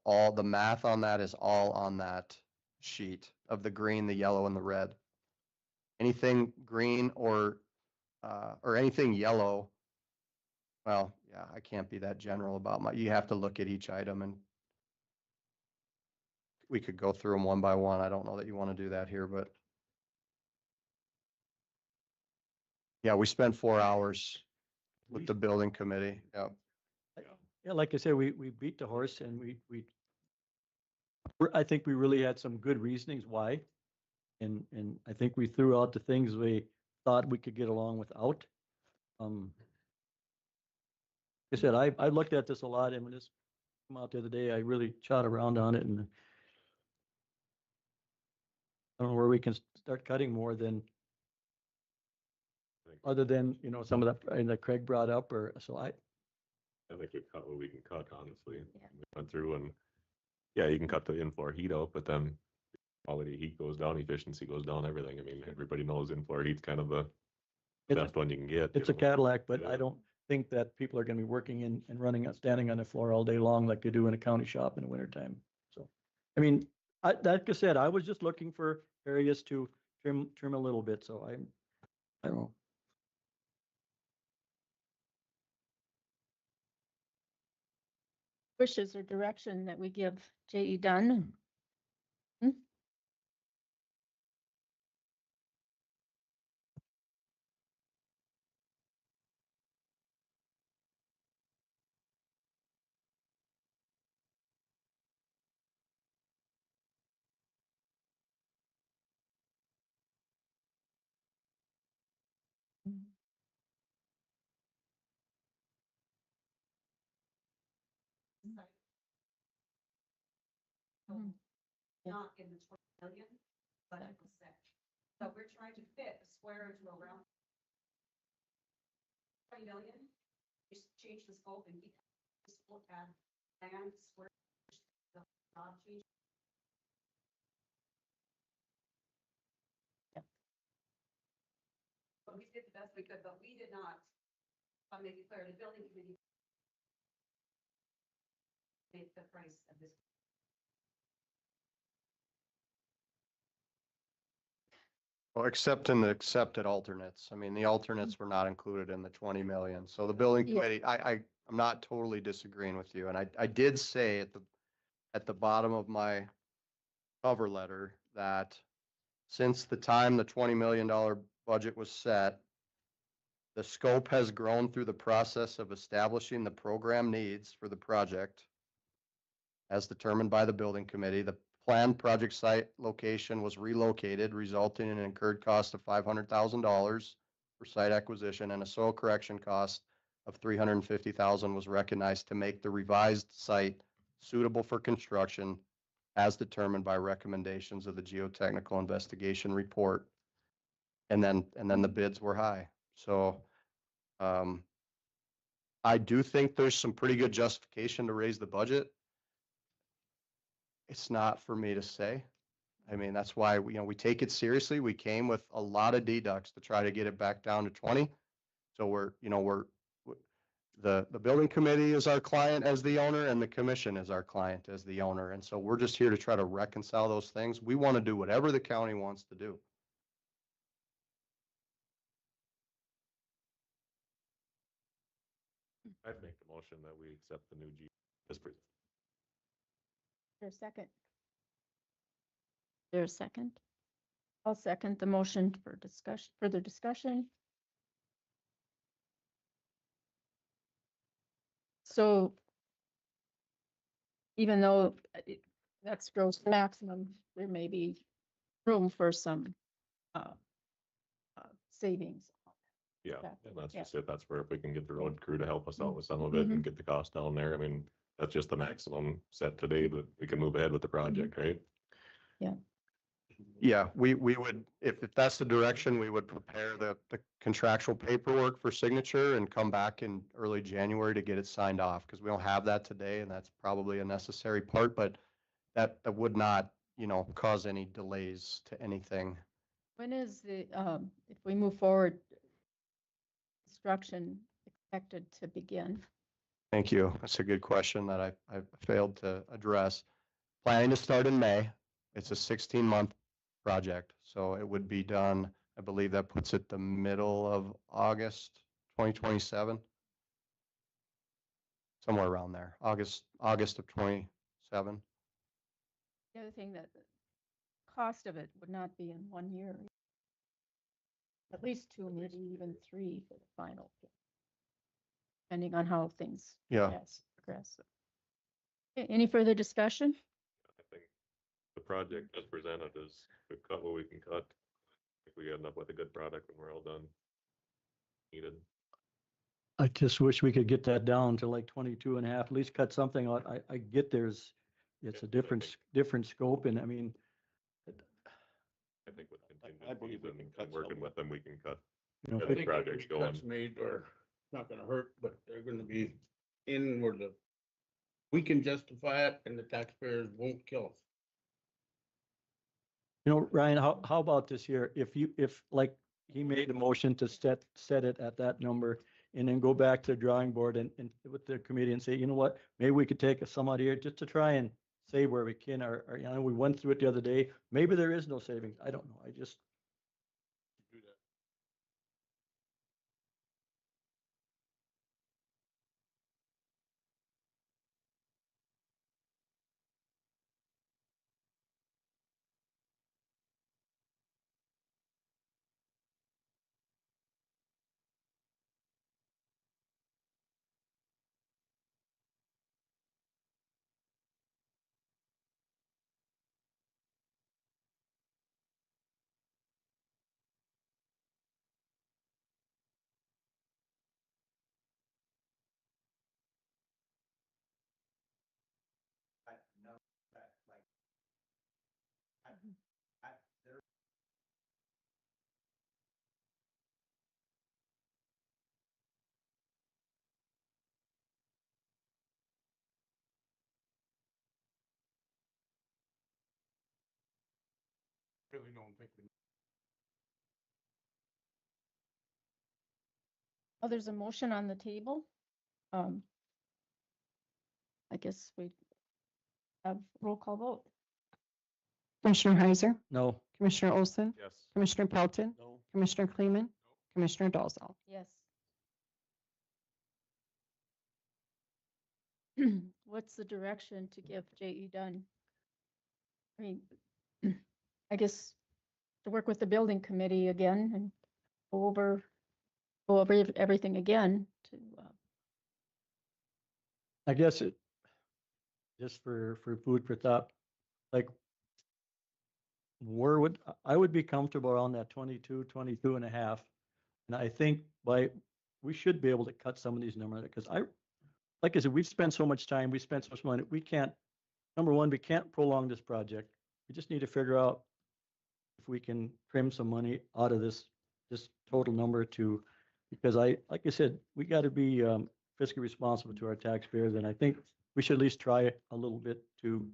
all, the math on that is all on that sheet of the green, the yellow, and the red. Anything green or anything yellow, well, yeah, I can't be that general about you have to look at each item and we could go through them one by one. I don't know that you want to do that here, but yeah, we spent 4 hours with the building committee. Yeah. Yeah, like I said, we beat the horse and I think we really had some good reasonings why. And I think we threw out the things we thought we could get along without. I said, I looked at this a lot and when this came out the other day, I really shot around on it and I don't know where we can start cutting more than, other than, you know, some of that Craig brought up or, so I think we cut what we can cut, honestly. Yeah. We went through and, yeah, you can cut the in-floor heat out, but then quality heat goes down, efficiency goes down, everything. I mean, everybody knows in-floor heat's kind of the It's- best one you can get. it's you a know. Cadillac, but I Yeah. don't think that people are gonna be working and running, standing on the floor all day long like they do in a county shop in the wintertime. So, I mean, like I said, I was just looking for areas to trim a little bit, so I don't know. Wishes or direction that we give J.E. Dunn. Mhm. Not in the 20 million, but in the set. So we're trying to fit a square into a round. 20 million, just change the scope and keep, just look at land, square, the job change. Yep. But we did the best we could, but we did not, I'll make it clear, the building committee made the price of this. Well, except in the accepted alternates. I mean, the alternates were not included in the 20 million. So the building Yeah. committee, I'm not totally disagreeing with you. And I did say at the bottom of my cover letter that since the time the $20 million budget was set, the scope has grown through the process of establishing the program needs for the project as determined by the building committee. The planned project site location was relocated, resulting in an incurred cost of $500,000 for site acquisition, and a soil correction cost of $350,000 was recognized to make the revised site suitable for construction as determined by recommendations of the geotechnical investigation report. And then the bids were high. So I do think there's some pretty good justification to raise the budget. It's not for me to say. I mean, that's why we take it seriously. We came with a lot of deducts to try to get it back down to 20. So the building committee is our client as the owner and the commission is our client as the owner. And so we're just here to try to reconcile those things. We want to do whatever the county wants to do. I'd make the motion that we accept the new G. There's a second. There's a second. I'll second the motion for discussion, further discussion. So even though that's gross maximum, there may be room for some savings. Yeah, Okay. and that's Yeah. just it. That's where if we can get the road crew to help us out with some of it and get the cost down there. I mean, that's just the maximum set today, but we can move ahead with the project, right? Yeah, we would, if that's the direction, we would prepare the contractual paperwork for signature and come back in early January to get it signed off, because we don't have that today, and that's probably a necessary part, but that would not, cause any delays to anything. When is the, if we move forward, construction expected to begin? Thank you. That's a good question that I failed to address. Planning to start in May. It's a 16-month project, so it would be done, I believe that puts it the middle of August 2027. Somewhere around there, August of 27. The other thing, that the cost of it would not be in 1 year. At least 2, maybe even 3 for the final. Depending on how things Yeah. progress. Okay, any further discussion? I think the project as presented is, we've cut what we can cut. I think we end up with a good product when we're all done. Needed. I just wish we could get that down to like 22 and a half, at least cut something out. I get it's a different scope and I mean, I think with I believe contingencies we can and cut working some. with them, we can cut. you know, Get I the think projects every going. cuts made are not gonna hurt, but they're gonna be in where we can justify it and the taxpayers won't kill us. you know, Ryan, how about this here? If like he made a motion to set it at that number and then go back to the drawing board and with the committee and say, you know what, maybe we could take some out here just to try and save where we can, or, you know, we went through it the other day. Maybe there is no savings. I don't know. I just, Do that. Really don't think we. Oh, there's a motion on the table. Um, I guess we have roll call vote. Commissioner Heiser, no. Commissioner Olson, Yes. Commissioner Pelton, No, Commissioner Kleeman, Commissioner Dolzall. Yes. What's the direction to give J.E. Dunn? I mean, I guess to work with the building committee again and go over everything again to, I guess it, just for food for thought, like where I would be comfortable around that 22 and a half. And I think we should be able to cut some of these numbers because like I said, we've spent so much time, we spent so much money. We can't, number one, we can't prolong this project. We just need to figure out if we can trim some money out of this total number because like I said, we got to be fiscally responsible to our taxpayers. And I think we should at least try a little bit to,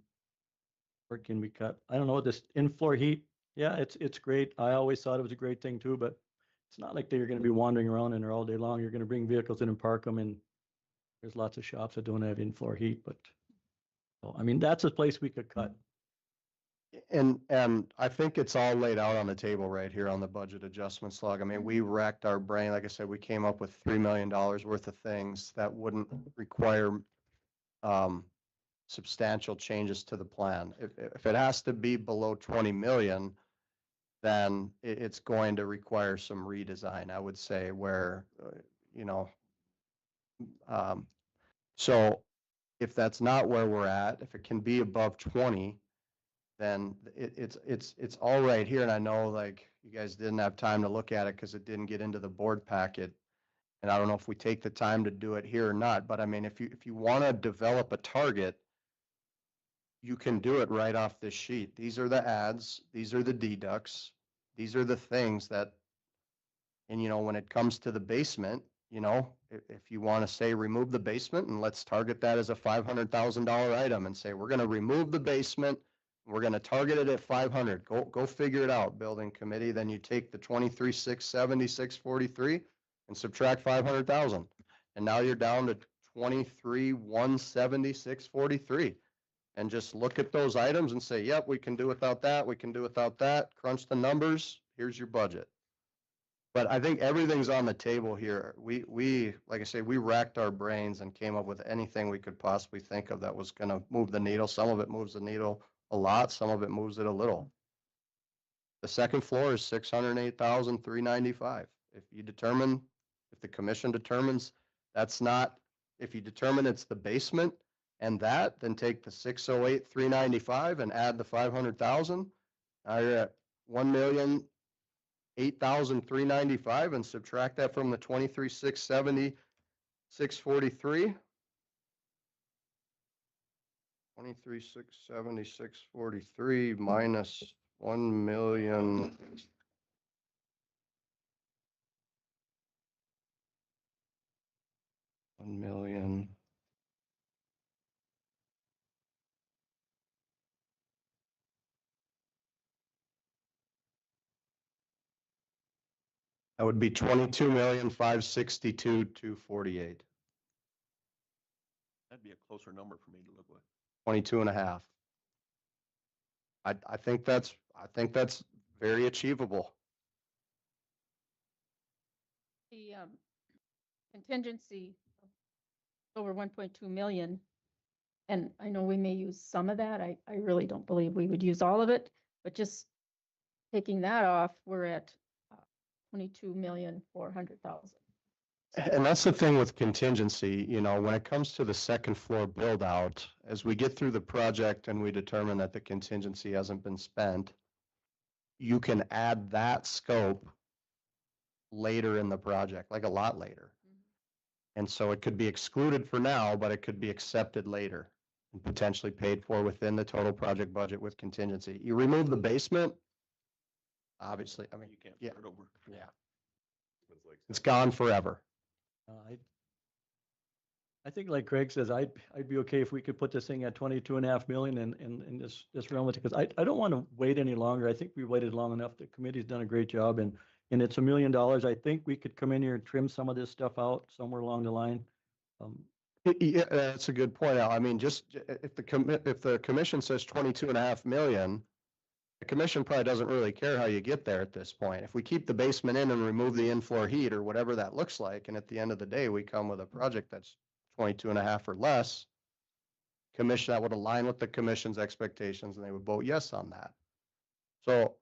where can we cut? I don't know, this in-floor heat. Yeah, it's great. I always thought it was a great thing too, but it's not like they're going to be wandering around in there all day long. You're going to bring vehicles in and park them, and there's lots of shops that don't have in-floor heat, but so, I mean, that's a place we could cut. And I think it's all laid out on the table right here on the budget adjustment slug. I mean, we racked our brain. Like I said, we came up with $3 million worth of things that wouldn't require substantial changes to the plan. If it has to be below 20 million, then it's going to require some redesign, I would say, where, you know, so if that's not where we're at, if it can be above 20, then it's all right here. And I know like you guys didn't have time to look at it because it didn't get into the board packet. And I don't know if we take the time to do it here or not, but I mean, if you want to develop a target, you can do it right off this sheet. These are the adds, these are the deducts, these are the things that, and you know, when it comes to the basement, you know, if you want to say remove the basement and let's target that as a $500,000 item and say, we're going to remove the basement. We're going to target it at 500. Go figure it out, building committee. Then you take the 23,670, 643 and subtract 500,000. And now you're down to 23,170, 643. And just look at those items and say, yep, we can do without that. We can do without that. Crunch the numbers. Here's your budget. But I think everything's on the table here. We, like I say, we racked our brains and came up with anything we could possibly think of that was going to move the needle. Some of it moves the needle a lot. Some of it moves it a little. The second floor is $608,395. If the commission determines that's not, if you determine it's the basement and that, then take the $608,395 and add the 500,000. Now you're at $1,008,395 and subtract that from the 23,670 643. 23,676.43 minus 1,000,000. 1,000,000. That would be 22,562,248. That'd be a closer number for me to look with. 22 and a half. I think that's very achievable. The contingency over 1.2 million. And I know we may use some of that. I really don't believe we would use all of it, but just taking that off, we're at 22,400,000. And that's the thing with contingency, you know, when it comes to the second floor build out, as we get through the project and we determine that the contingency hasn't been spent, you can add that scope later in the project, like a lot later. And so it could be excluded for now, but it could be accepted later and potentially paid for within the total project budget with contingency. You remove the basement, obviously, I mean, You can't yeah, start over. yeah, It's like it's gone forever. I think like Craig says, I'd be okay if we could put this thing at 22.5 million and just run with it, because I don't want to wait any longer. I think we waited long enough. The committee's done a great job, and it's $1 million. I think we could come in here and trim some of this stuff out somewhere along the line. Yeah, that's a good point, Al. I mean, just if the commission says 22.5 million, the commission probably doesn't really care how you get there at this point. If we keep the basement in and remove the in-floor heat or whatever that looks like, and at the end of the day, we come with a project that's 22.5 or less, commission, that would align with the commission's expectations and they would vote yes on that. So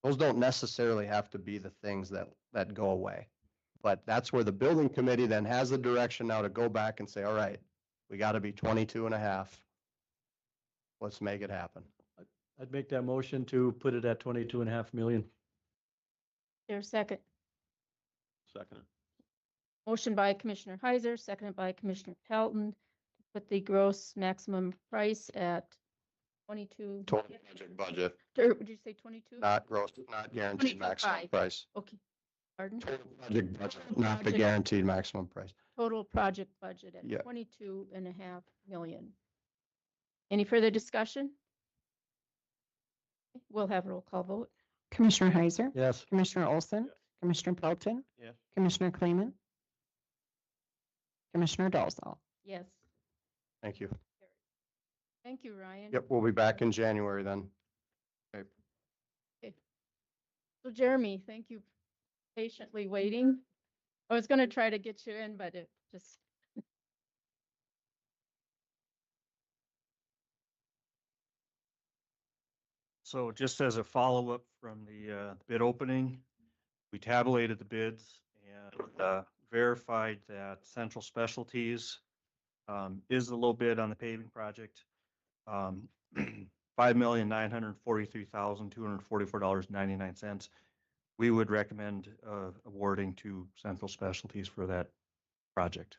those don't necessarily have to be the things that go away. But that's where the building committee then has the direction now to go back and say, all right, we got to be 22.5. Let's make it happen. I'd make that motion to put it at 22.5 million. There's second. Second. Motion by Commissioner Heiser, seconded by Commissioner Pelton, to put the gross maximum price at 22. Total project budget, Or would you say 22? not gross, not guaranteed maximum 22.5. price. Okay, pardon? Total project budget, Total not the project. guaranteed maximum price. Total project budget at Yeah. 22.5 million. Any further discussion? We'll have a roll call vote. Commissioner Heiser? Yes. Commissioner Olson? Yes. Commissioner Pelton? Yes. Commissioner Kleeman? Commissioner Dolzall? Yes. Thank you. Thank you, Ryan. Yep, we'll be back in January then. So Jeremy, thank you patiently waiting. I was going to try to get you in, but it just. So just as a follow-up from the bid opening, we tabulated the bids and verified that Central Specialties is the low bid on the paving project. $5,943,244.99. We would recommend awarding to Central Specialties for that project.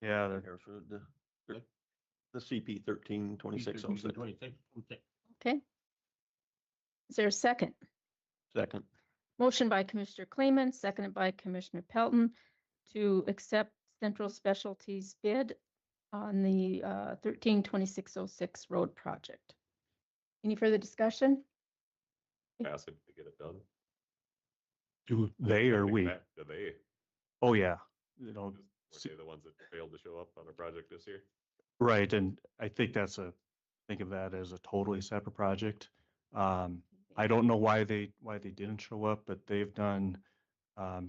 Yeah, There for the CP 132606. 26. Okay. Is there a second? Second. Motion by Commissioner Kleeman, seconded by Commissioner Pelton to accept Central Specialties bid on the 132606 road project. Any further discussion? Pass it to get it done. do they or we? Do they? Oh, yeah. You know, Were they the ones that failed to show up on a project this year? right, and I think think of that as a totally separate project. I don't know why they didn't show up, but they've done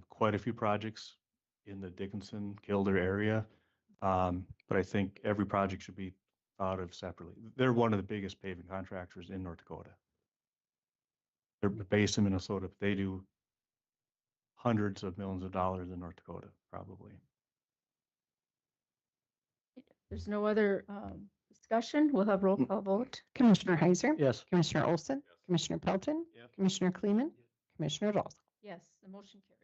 quite a few projects in the Dickinson, Kilder area. But I think every project should be thought of separately. They're one of the biggest paving contractors in North Dakota. They're based in Minnesota, but they do hundreds of millions of dollars in North Dakota, probably. There's no other discussion? We'll have roll call vote. Commissioner Heiser? Yes. Commissioner Olson? Yes. Commissioner Pelton? Yes. Commissioner Kleeman? Commissioner Dolzall? Yes, the motion carries.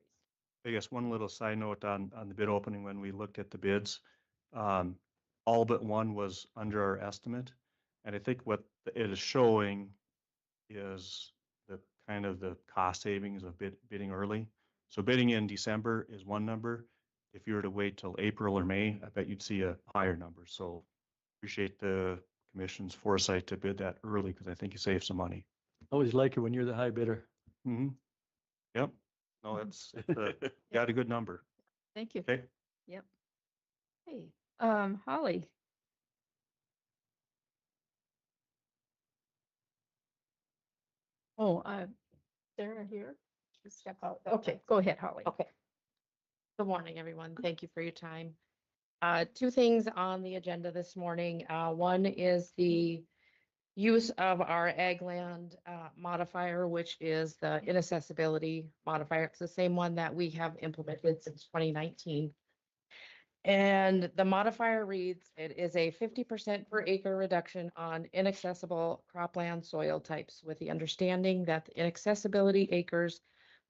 I guess one little side note on the bid opening, when we looked at the bids, all but one was under our estimate. And I think what it is showing is the kind of the cost savings of bidding early. So bidding in December is one number. If you were to wait till April or May, I bet you'd see a higher number. So appreciate the commission's foresight to bid that early, because I think you save some money. Always like it when you're the high bidder. Mm-hmm. Yep. No, it's got a good number. Thank you. Okay. Yep. Hey, Holly. Oh, Sarah here. Just step out. Okay, go ahead, Holly. Okay. Good morning, everyone. Thank you for your time. Two things on the agenda this morning. One is the use of our ag land modifier, which is the inaccessibility modifier. It's the same one that we have implemented since 2019. And the modifier reads, it is a 50% per acre reduction on inaccessible cropland soil types, with the understanding that the inaccessibility acres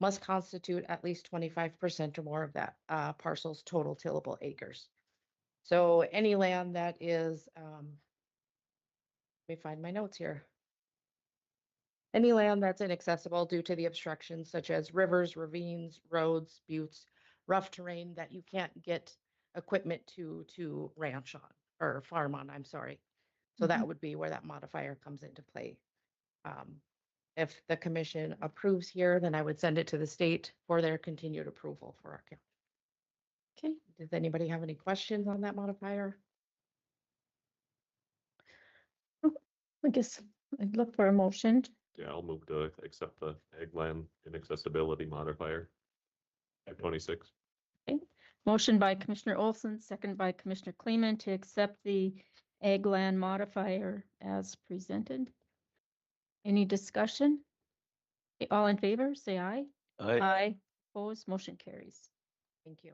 must constitute at least 25% or more of that parcel's total tillable acres. So any land that is, let me find my notes here. Any land that's inaccessible due to the obstructions such as rivers, ravines, roads, buttes, rough terrain that you can't get equipment to ranch on or farm on, I'm sorry. So that would be where that modifier comes into play. If the commission approves here, then I would send it to the state for their continued approval for our county. Okay, does anybody have any questions on that modifier? I guess I'd look for a motion. Yeah, I'll move to accept the ag land inaccessibility modifier at 26. Okay. Motion by Commissioner Olson, second by Commissioner Kleeman to accept the ag land modifier as presented. Any discussion? All in favor, say aye. Aye. Opposed, motion carries. Thank you.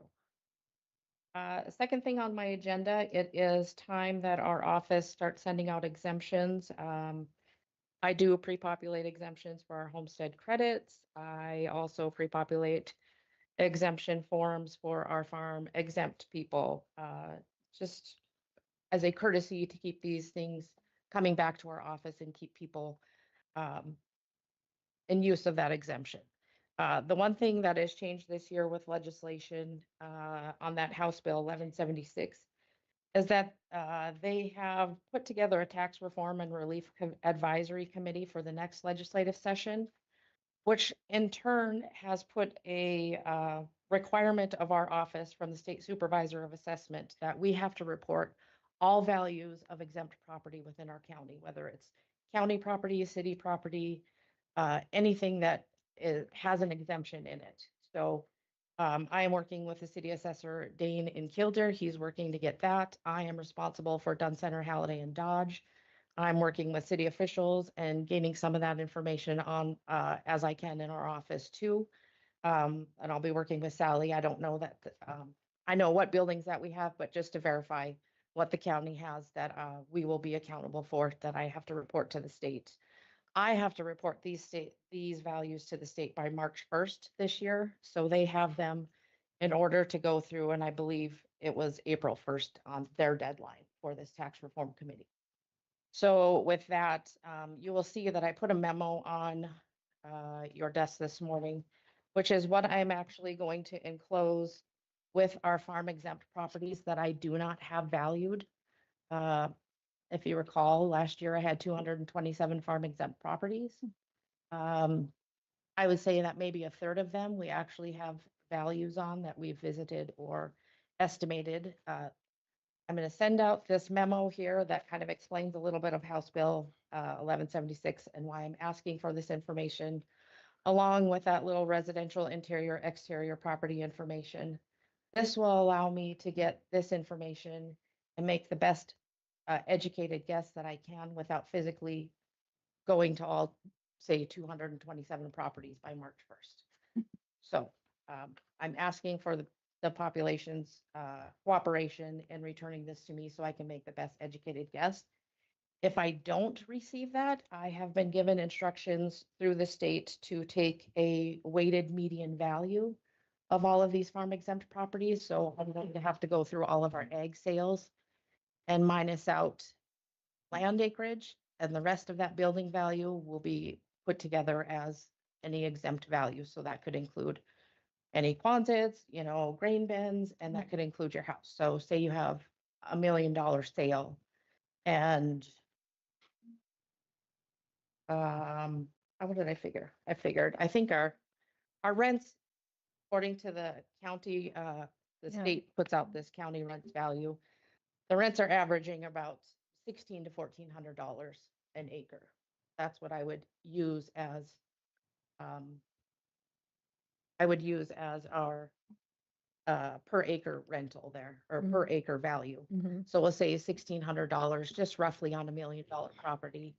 Second thing on my agenda, it is time that our office starts sending out exemptions. I do pre-populate exemptions for our homestead credits. I also pre-populate exemption forms for our farm exempt people, just as a courtesy to keep these things coming back to our office and keep people in use of that exemption. The one thing that has changed this year with legislation on that House Bill 1176 is that they have put together a tax reform and relief advisory committee for the next legislative session, which in turn has put a requirement of our office from the state supervisor of assessment that we have to report all values of exempt property within our county, whether it's county property, city property, anything that has an exemption in it. So I am working with the city assessor, Dane in Kildare. He's working to get that. I am responsible for Dunn Center, Halliday, and Dodge. I'm working with city officials and gaining some of that information on as I can in our office too. And I'll be working with Sally. I don't know that, I know what buildings that we have, but just to verify what the county has that we will be accountable for, that I have to report to the state. I have to report these values to the state by March 1st this year. So they have them in order to go through, and I believe it was April 1st on their deadline for this tax reform committee. So with that, you will see that I put a memo on your desk this morning, which is what I'm actually going to enclose with our farm exempt properties that I do not have valued. If you recall, last year I had 227 farm exempt properties. I would say that maybe a third of them we actually have values on that we've visited or estimated. I'm going to send out this memo here that kind of explains a little bit of House Bill 1176 and why I'm asking for this information, along with that little residential interior, exterior property information. This will allow me to get this information and make the best educated guess that I can without physically going to all, say, 227 properties by March 1st. So I'm asking for the population's cooperation in returning this to me so I can make the best educated guess. If I don't receive that, I have been given instructions through the state to take a weighted median value of all of these farm exempt properties. So I'm going to have to go through all of our ag sales and minus out land acreage, and the rest of that building value will be put together as any exempt value. So that could include any Quonsets, grain bins, and that could include your house. So say you have $1 million sale and what did I figure? I think our rents, according to the county, the Yeah. state puts out this county rents value. The rents are averaging about $1,600 to $1,400 an acre. That's what I would use as our per acre rental there, or per acre value. Mhm. So we'll say $1,600, just roughly on $1 million property.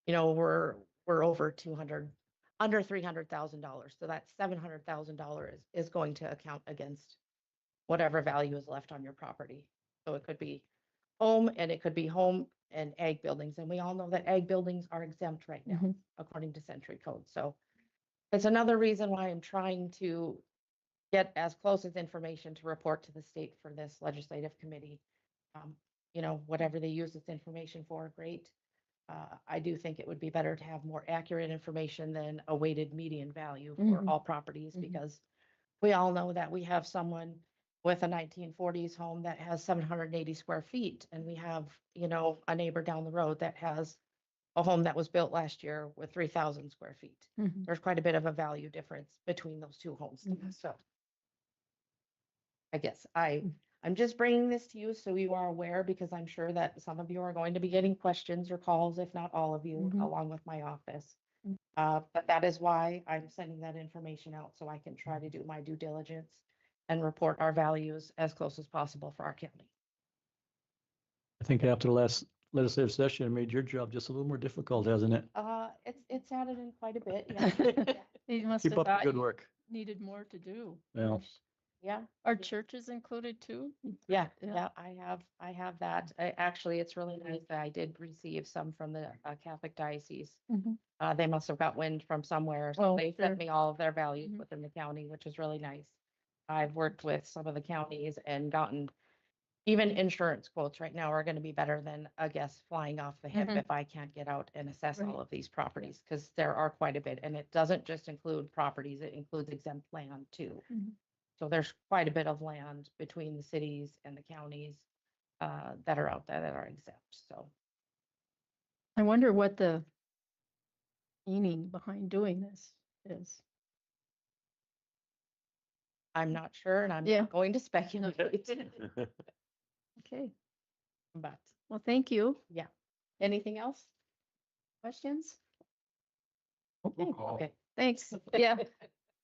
We're over 200, under $300,000. So that $700,000 is going to account against whatever value is left on your property. So it could be home, and it could be home and ag buildings. And we all know that ag buildings are exempt right now, Mhm. according to Century Code. So it's another reason why I'm trying to get as close as information to report to the state for this legislative committee. Whatever they use this information for, great. I do think it would be better to have more accurate information than a weighted median value for Mhm. all properties, Mhm. because we all know that we have someone with a 1940s home that has 780 square feet, and we have, a neighbor down the road that has a home that was built last year with 3,000 square feet. Mhm. There's quite a bit of a value difference between those two homes. Mhm. So I guess I'm just bringing this to you so you are aware, because I'm sure that some of you are going to be getting questions or calls, if not all of you, Mhm. along with my office. Mm. But that is why I'm sending that information out, so I can try to do my due diligence and report our values as close as possible for our county. I think after the last legislative session, it made your job just a little more difficult, hasn't it? It's added in quite a bit, yeah. They must Keep have up the thought good you work. needed more to do. Well. Gosh. Yeah. Are churches included too? Yeah, Yeah. I have that. Actually, it's really nice that I did receive some from the Catholic diocese. Mhm. They must have got wind from somewhere. So Oh, they sure. sent me all of their values Mhm. within the county, which is really nice. I've worked with some of the counties and gotten even insurance quotes right now are going to be better than a guess flying off the hip Mhm. if I can't get out and assess Right. all of these properties, because there are quite a bit. And it doesn't just include properties, it includes exempt land too. Mhm. So there's quite a bit of land between the cities and the counties that are out there that are exempt. So I wonder what the meaning behind doing this is. I'm not sure, and I'm Yeah. not going to speculate. Okay, But well, thank you. yeah, anything else? Questions? Okay. Okay, Thanks. Yeah,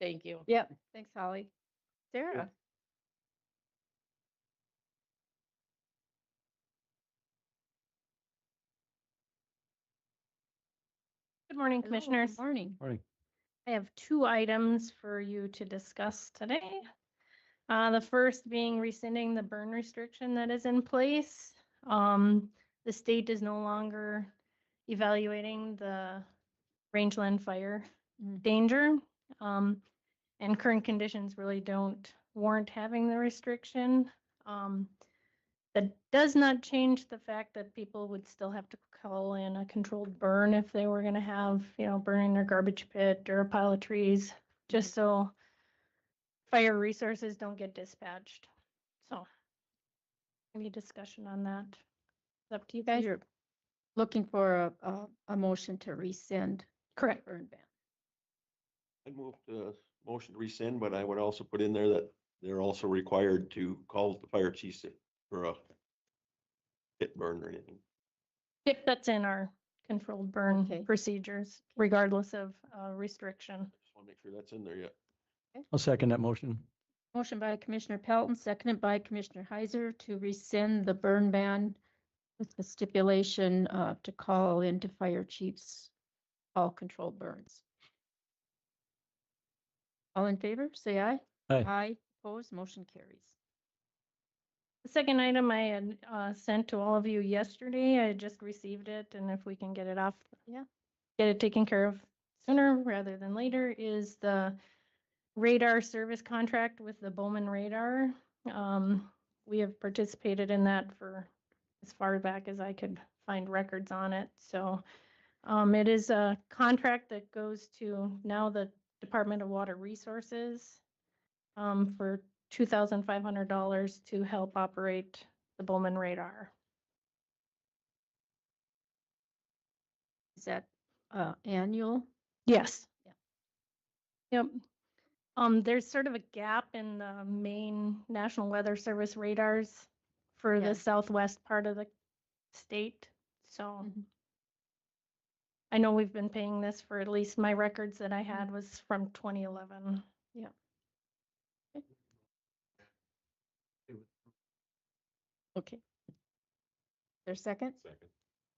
thank you. yeah. Thanks, Holly. Sarah? Good morning, Hello, Commissioners. Good morning. Morning. I have 2 items for you to discuss today. The first being rescinding the burn restriction that is in place. The state is no longer evaluating the rangeland fire Mm. danger. And current conditions really don't warrant having the restriction. That does not change the fact that people would still have to call in a controlled burn if they were gonna have, burning their garbage pit or a pile of trees, just so fire resources don't get dispatched. So any discussion on that? It's up to you guys. You're looking for a motion to rescind Correct. burn ban. I'd move the motion to rescind, but I would also put in there that they're also required to call the fire chief for a pit burn or anything. Yep, that's in our controlled burn Okay. procedures, regardless of restriction. Just want to make sure that's in there yet. I'll second that motion. Motion by Commissioner Pelton, seconded by Commissioner Heiser to rescind the burn ban with the stipulation to call into fire chiefs all controlled burns. All in favor, say aye. Aye. Aye, opposed, motion carries. The second item I had sent to all of you yesterday, I just received it, and if we can get it off, get it taken care of sooner rather than later, is the radar service contract with the Bowman Radar. We have participated in that for as far back as I could find records on it. So it is a contract that goes to now the Department of Water Resources for $2,500 to help operate the Bowman Radar. Is that annual? Yes. Yeah. Yep. There's sort of a gap in the main National Weather Service radars for Yeah. the southwest part of the state. So I know we've been paying this for at least my records that I had was from 2011. Yeah. Okay. There's second? Second.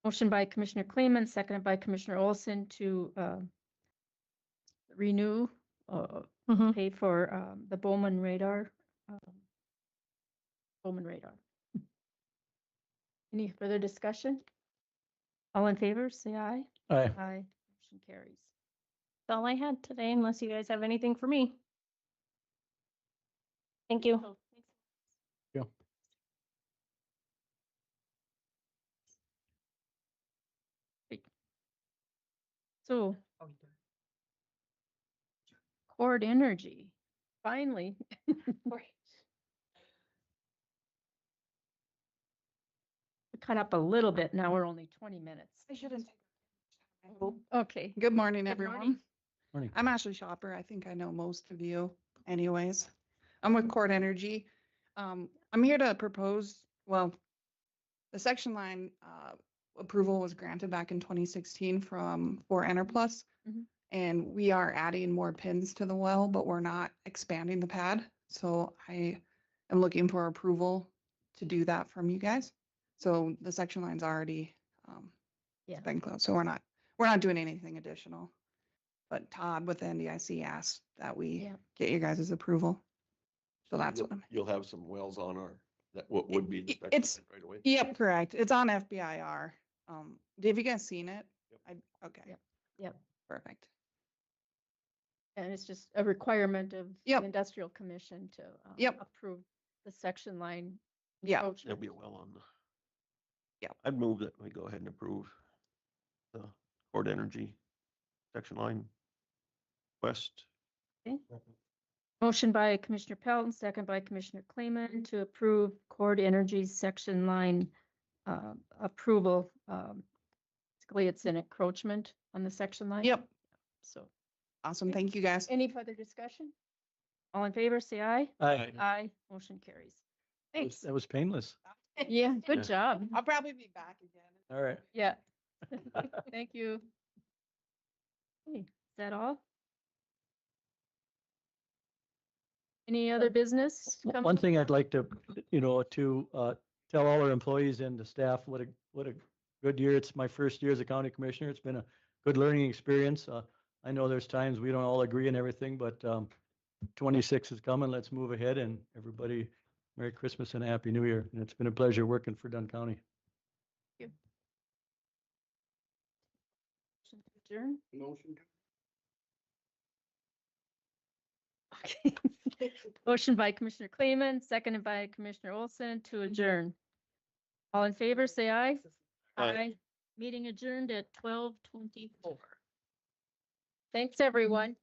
Motion by Commissioner Kleeman, seconded by Commissioner Olson to renew, pay for the Bowman Radar. Bowman Radar. Any further discussion? All in favor, say aye. Aye. Aye. Motion carries. That's all I had today, unless you guys have anything for me. Thank you. Yeah. So. Cord Energy, finally. We cut up a little bit, now we're only 20 minutes. I shouldn't. Okay. Good morning, Good everyone. morning. Morning. I'm Ashley Shopper. I think I know most of you anyways. I'm with Cord Energy. I'm here to propose, well, the section line approval was granted back in 2016 for Enerplus. Mhm. And we are adding more pins to the well, but we're not expanding the pad. So I am looking for approval to do that from you guys. So the section line's already been closed. So we're not doing anything additional. But Todd with the NDIC asked that we get you guys' approval. So that's what I'm. You'll have some wells on our, that what would be the It's spec right away. Yep, correct. It's on FBIR. Have you guys seen it? Okay. Yep. Perfect. And it's just a requirement of the Yep. Industrial Commission to Yep. approve the section line. Yeah. encroachment. There'll be a well on the. Yep. I'd move that we go ahead and approve the Cord Energy section line west. Okay. Motion by Commissioner Pelton, second by Commissioner Kleeman to approve Cord Energy's section line approval. Basically, it's an encroachment on the section line. Yep. So. Awesome. Thank you, guys. Any further discussion? All in favor, say aye. Aye. Aye. Motion carries. Thanks. That was painless. Yeah, good job. I'll probably be back again. All right. Yeah. Thank you. Okay, is that all? Any other business? One thing I'd like to, to tell all our employees and the staff, what a good year. It's my first year as a county commissioner. It's been a good learning experience. I know there's times we don't all agree on everything, but 26 is coming. Let's move ahead, and everybody, Merry Christmas and a Happy New Year. And it's been a pleasure working for Dunn County. Thank you. Adjourn. Motion. Okay. Motion by Commissioner Kleeman, seconded by Commissioner Olson to adjourn. All in favor, say aye. Aye. Meeting adjourned at 12:24. Thanks, everyone.